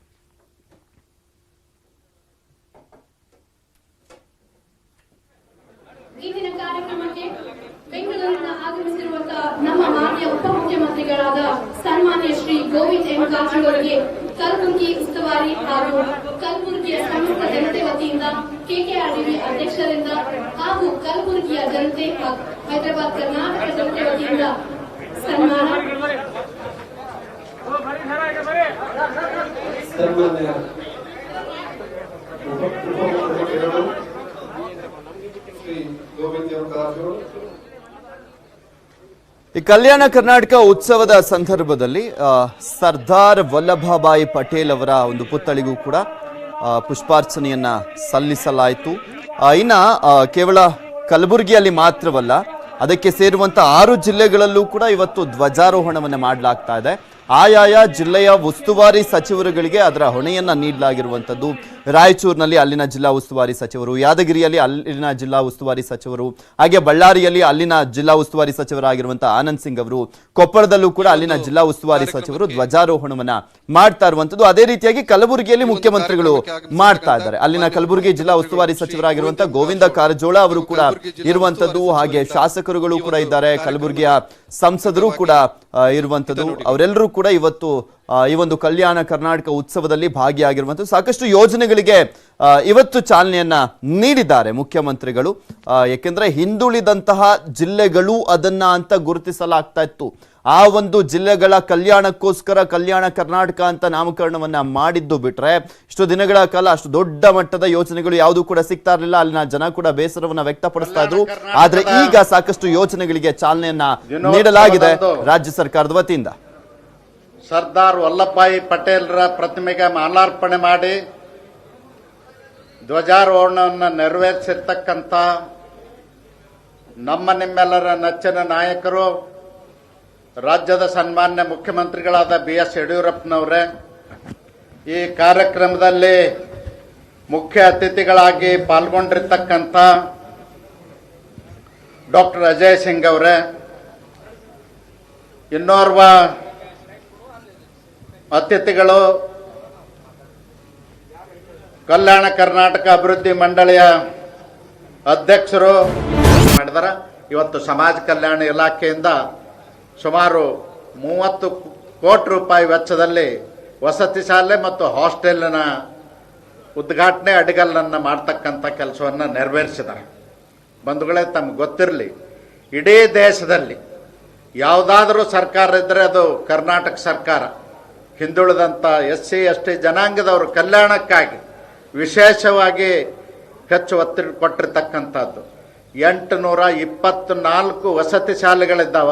ಇಂದಿನ ಕಾರ್ಯಕ್ರಮಕ್ಕೆ ಬೆಂಗಳೂರಿನ ಆಗಮಿಸಿರುವಂತಹ ನಮ್ಮ ಮಾನ್ಯ ಉಪಮುಖ್ಯಮಂತ್ರಿಗಳಾದ ಸನ್ಮಾನ್ಯ ಶ್ರೀ ಗೋವಿಂದ್ ಎಂ ಕಾರಜೋಳ ಅವರಿಗೆ ಕಲಬುರಗಿ ಉಸ್ತುವಾರಿ ಹಾಗೂ ಕಲಬುರಗಿಯ ಸಮಸ್ತ ಜನತೆ ವತಿಯಿಂದ KKRDB ಅಧ್ಯಕ್ಷರಿಂದ ಹಾಗೂ ಕಲಬುರಗಿಯ ಜನತೆ ಹೈದರಾಬಾದ್ ಕರ್ನಾಟಕ ಜನತೆ ವತಿಯಿಂದ ಸನ್ಮಾನ. ಶ್ರೀ ಈ ಕಲ್ಯಾಣ ಕರ್ನಾಟಕ ಉತ್ಸವದ ಸಂದರ್ಭದಲ್ಲಿ ಸರ್ದಾರ್ ವಲ್ಲಭಭಾಯಿ ಪಟೇಲ್ ಅವರ ಒಂದು ಪುತ್ಥಳಿಗೂ ಕೂಡ ಪುಷ್ಪಾರ್ಚನೆಯನ್ನ ಸಲ್ಲಿಸಲಾಯಿತು. ಇನ್ನ ಕೇವಲ ಕಲಬುರಗಿಯಲ್ಲಿ ಮಾತ್ರವಲ್ಲ, ಅದಕ್ಕೆ ಸೇರುವಂತ 6 ಜಿಲ್ಲೆಗಳಲ್ಲೂ ಕೂಡ ಇವತ್ತು ಧ್ವಜಾರೋಹಣವನ್ನು ಮಾಡಲಾಗ್ತಾ ಇದೆ. ಆಯಾಯ ಜಿಲ್ಲೆಯ ಉಸ್ತುವಾರಿ ಸಚಿವರುಗಳಿಗೆ ಅದರ ಹೊಣೆಯನ್ನ ನೀಡಲಾಗಿರುವಂಥದ್ದು. ರಾಯಚೂರಿನಲ್ಲಿ ಅಲ್ಲಿನ ಜಿಲ್ಲಾ ಉಸ್ತುವಾರಿ ಸಚಿವರು, ಯಾದಗಿರಿಯಲ್ಲಿ ಅಲ್ಲಿನ ಜಿಲ್ಲಾ ಉಸ್ತುವಾರಿ ಸಚಿವರು, ಹಾಗೆ ಬಳ್ಳಾರಿಯಲ್ಲಿ ಅಲ್ಲಿನ ಜಿಲ್ಲಾ ಉಸ್ತುವಾರಿ ಸಚಿವರಾಗಿರುವಂತಹ ಆನಂದ್ ಸಿಂಗ್ ಅವರು, ಕೊಪ್ಪಳದಲ್ಲೂ ಕೂಡ ಅಲ್ಲಿನ ಜಿಲ್ಲಾ ಉಸ್ತುವಾರಿ ಸಚಿವರು ಧ್ವಜಾರೋಹಣವನ್ನ ಮಾಡ್ತಾ ಇರುವಂತದ್ದು. ಅದೇ ರೀತಿಯಾಗಿ ಕಲಬುರಗಿಯಲ್ಲಿ ಮುಖ್ಯಮಂತ್ರಿಗಳು ಮಾಡ್ತಾ ಇದ್ದಾರೆ. ಅಲ್ಲಿನ ಕಲಬುರಗಿ ಜಿಲ್ಲಾ ಉಸ್ತುವಾರಿ ಸಚಿವರಾಗಿರುವಂತಹ ಗೋವಿಂದ ಕಾರಜೋಳ ಅವರು ಕೂಡ ಇರುವಂತದ್ದು, ಹಾಗೆ ಶಾಸಕರುಗಳು ಕೂಡ ಇದ್ದಾರೆ, ಕಲಬುರಗಿಯ ಸಂಸದರು ಕೂಡ ಇರುವಂತದ್ದು. ಅವರೆಲ್ಲರೂ ಕೂಡ ಇವತ್ತು ಈ ಒಂದು ಕಲ್ಯಾಣ ಕರ್ನಾಟಕ ಉತ್ಸವದಲ್ಲಿ ಭಾಗಿಯಾಗಿರುವಂತಹ ಸಾಕಷ್ಟು ಯೋಜನೆಗಳಿಗೆ ಇವತ್ತು ಚಾಲನೆಯನ್ನ ನೀಡಿದ್ದಾರೆ ಮುಖ್ಯಮಂತ್ರಿಗಳು. ಯಾಕೆಂದ್ರೆ ಹಿಂದುಳಿದಂತಹ ಜಿಲ್ಲೆಗಳು ಅದನ್ನ ಅಂತ ಗುರುತಿಸಲಾಗ್ತಾ ಇತ್ತು. ಆ ಒಂದು ಜಿಲ್ಲೆಗಳ ಕಲ್ಯಾಣಕ್ಕೋಸ್ಕರ ಕಲ್ಯಾಣ ಕರ್ನಾಟಕ ಅಂತ ನಾಮಕರಣವನ್ನ ಮಾಡಿದ್ದು ಬಿಟ್ರೆ ಇಷ್ಟು ದಿನಗಳ ಕಾಲ ಅಷ್ಟು ದೊಡ್ಡ ಮಟ್ಟದ ಯೋಜನೆಗಳು ಯಾವುದು ಕೂಡ ಸಿಗ್ತಾ ಇರಲಿಲ್ಲ. ಅಲ್ಲಿನ ಜನ ಕೂಡ ಬೇಸರವನ್ನ ವ್ಯಕ್ತಪಡಿಸ್ತಾ ಇದ್ರು. ಆದ್ರೆ ಈಗ ಸಾಕಷ್ಟು ಯೋಜನೆಗಳಿಗೆ ಚಾಲನೆಯನ್ನ ನೀಡಲಾಗಿದೆ ರಾಜ್ಯ ಸರ್ಕಾರದ ವತಿಯಿಂದ. ಸರ್ದಾರ್ ವಲ್ಲಭಭಾಯಿ ಪಟೇಲ್ರ ಪ್ರತಿಮೆಗೆ ಮಾಲಾರ್ಪಣೆ ಮಾಡಿ ಧ್ವಜಾರೋಹಣವನ್ನು ನೆರವೇರಿಸಿರ್ತಕ್ಕಂಥ ನಿಮ್ಮೆಲ್ಲರ ನೆಚ್ಚಿನ ನಾಯಕರು, ರಾಜ್ಯದ ಸನ್ಮಾನ್ಯ ಮುಖ್ಯಮಂತ್ರಿಗಳಾದ BS ಯಡಿಯೂರಪ್ಪನವರೇ, ಈ ಕಾರ್ಯಕ್ರಮದಲ್ಲಿ ಮುಖ್ಯ ಅತಿಥಿಗಳಾಗಿ ಪಾಲ್ಗೊಂಡಿರ್ತಕ್ಕಂಥ ಡಾಕ್ಟರ್ ಅಜಯ್ ಸಿಂಗ್ ಅವರೇ, ಇನ್ನೋರ್ವ ಅತಿಥಿಗಳು ಕಲ್ಯಾಣ ಕರ್ನಾಟಕ ಅಭಿವೃದ್ಧಿ ಮಂಡಳಿಯ ಅಧ್ಯಕ್ಷರು ಮಾಡಿದಾರ. ಇವತ್ತು ಸಮಾಜ ಕಲ್ಯಾಣ ಇಲಾಖೆಯಿಂದ ಸುಮಾರು 30 ಕೋಟಿ ರೂಪಾಯಿ ವೆಚ್ಚದಲ್ಲಿ ವಸತಿ ಶಾಲೆ ಮತ್ತು ಹಾಸ್ಟೆಲ್ನ ಉದ್ಘಾಟನೆ ಅಡಿಗಲ್ಲನ್ನು ಮಾಡ್ತಕ್ಕಂಥ ಕೆಲಸವನ್ನು ನೆರವೇರಿಸಿದ್ದಾರೆ. ಬಂಧುಗಳೇ, ತಮ್ಗೆ ಗೊತ್ತಿರಲಿ, ಇಡೀ ದೇಶದಲ್ಲಿ ಯಾವುದಾದ್ರೂ ಸರ್ಕಾರ ಇದ್ದರೆ ಅದು ಕರ್ನಾಟಕ ಸರ್ಕಾರ. ಹಿಂದುಳಿದಂಥ SC ST ಜನಾಂಗದವರು ಕಲ್ಯಾಣಕ್ಕಾಗಿ ವಿಶೇಷವಾಗಿ ಹೆಚ್ಚು ಒತ್ತು ಕೊಟ್ಟಿರ್ತಕ್ಕಂಥದ್ದು. 824 ವಸತಿ ಶಾಲೆಗಳಿದ್ದಾವ,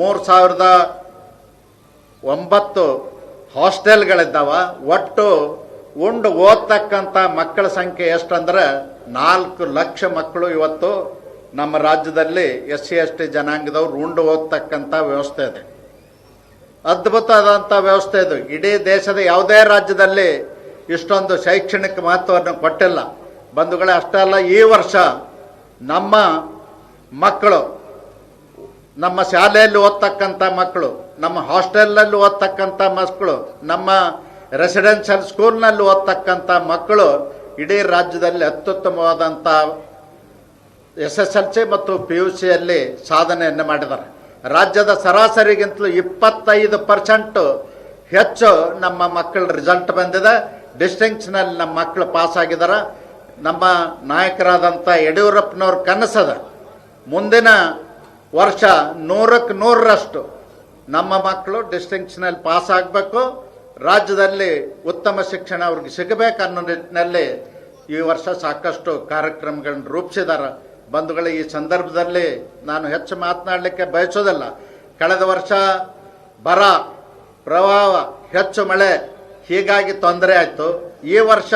3009 ಹಾಸ್ಟೆಲ್ಗಳಿದ್ದಾವ. ಒಟ್ಟು ಉಂಡು ಓದ್ತಕ್ಕಂಥ ಮಕ್ಕಳ ಸಂಖ್ಯೆ ಎಷ್ಟಂದ್ರೆ 4 ಲಕ್ಷ ಮಕ್ಕಳು ಇವತ್ತು ನಮ್ಮ ರಾಜ್ಯದಲ್ಲಿ SC ST ಜನಾಂಗದವ್ರು ಉಂಡು ಓದ್ತಕ್ಕಂಥ ವ್ಯವಸ್ಥೆ ಇದೆ. ಅದ್ಭುತವಾದಂಥ ವ್ಯವಸ್ಥೆ ಇದು. ಇಡೀ ದೇಶದ ಯಾವುದೇ ರಾಜ್ಯದಲ್ಲಿ ಇಷ್ಟೊಂದು ಶೈಕ್ಷಣಿಕ ಮಹತ್ವವನ್ನು ಕೊಟ್ಟಿಲ್ಲ. ಬಂಧುಗಳೇ, ಅಷ್ಟೇ ಅಲ್ಲ, ಈ ವರ್ಷ ನಮ್ಮ ಮಕ್ಕಳು, ನಮ್ಮ ಶಾಲೆಯಲ್ಲಿ ಓದ್ತಕ್ಕಂಥ ಮಕ್ಕಳು, ನಮ್ಮ ಹಾಸ್ಟೆಲ್ನಲ್ಲಿ ಓದ್ತಕ್ಕಂಥ ಮಕ್ಕಳು, ನಮ್ಮ ರೆಸಿಡೆನ್ಷಿಯಲ್ ಸ್ಕೂಲ್ನಲ್ಲಿ ಓದ್ತಕ್ಕಂಥ ಮಕ್ಕಳು ಇಡೀ ರಾಜ್ಯದಲ್ಲಿ ಅತ್ಯುತ್ತಮವಾದಂಥ SSLC ಮತ್ತು PUCಯಲ್ಲಿ ಸಾಧನೆಯನ್ನು ಮಾಡಿದ್ದಾರೆ. ರಾಜ್ಯದ ಸರಾಸರಿಗಿಂತಲೂ 25% ಹೆಚ್ಚು ನಮ್ಮ ಮಕ್ಕಳ ರಿಸಲ್ಟ್ ಬಂದಿದೆ. ಡಿಸ್ಟಿಂಕ್ಷನಲ್ಲಿ ನಮ್ಮ ಮಕ್ಕಳು ಪಾಸ್ ಆಗಿದ್ದಾರೆ. ನಮ್ಮ ನಾಯಕರಾದಂಥ ಯಡಿಯೂರಪ್ಪನವ್ರ ಕನಸದ ಮುಂದಿನ ವರ್ಷ 100ಕ್ಕೆ 100ರಷ್ಟು ನಮ್ಮ ಮಕ್ಕಳು ಡಿಸ್ಟಿಂಕ್ಷನಲ್ಲಿ ಪಾಸ್ ಆಗಬೇಕು, ರಾಜ್ಯದಲ್ಲಿ ಉತ್ತಮ ಶಿಕ್ಷಣ ಅವ್ರಿಗೆ ಸಿಗಬೇಕು ಅನ್ನೋ ನಿಟ್ಟಿನಲ್ಲಿ ಈ ವರ್ಷ ಸಾಕಷ್ಟು ಕಾರ್ಯಕ್ರಮಗಳನ್ನು ರೂಪಿಸಿದ್ದಾರೆ. ಬಂಧುಗಳೇ, ಈ ಸಂದರ್ಭದಲ್ಲಿ ನಾನು ಹೆಚ್ಚು ಮಾತನಾಡಲಿಕ್ಕೆ ಬಯಸೋದಿಲ್ಲ. ಕಳೆದ ವರ್ಷ ಬರ, ಪ್ರವಾಹ, ಹೆಚ್ಚು ಮಳೆ, ಹೀಗಾಗಿ ತೊಂದರೆ ಆಯಿತು. ಈ ವರ್ಷ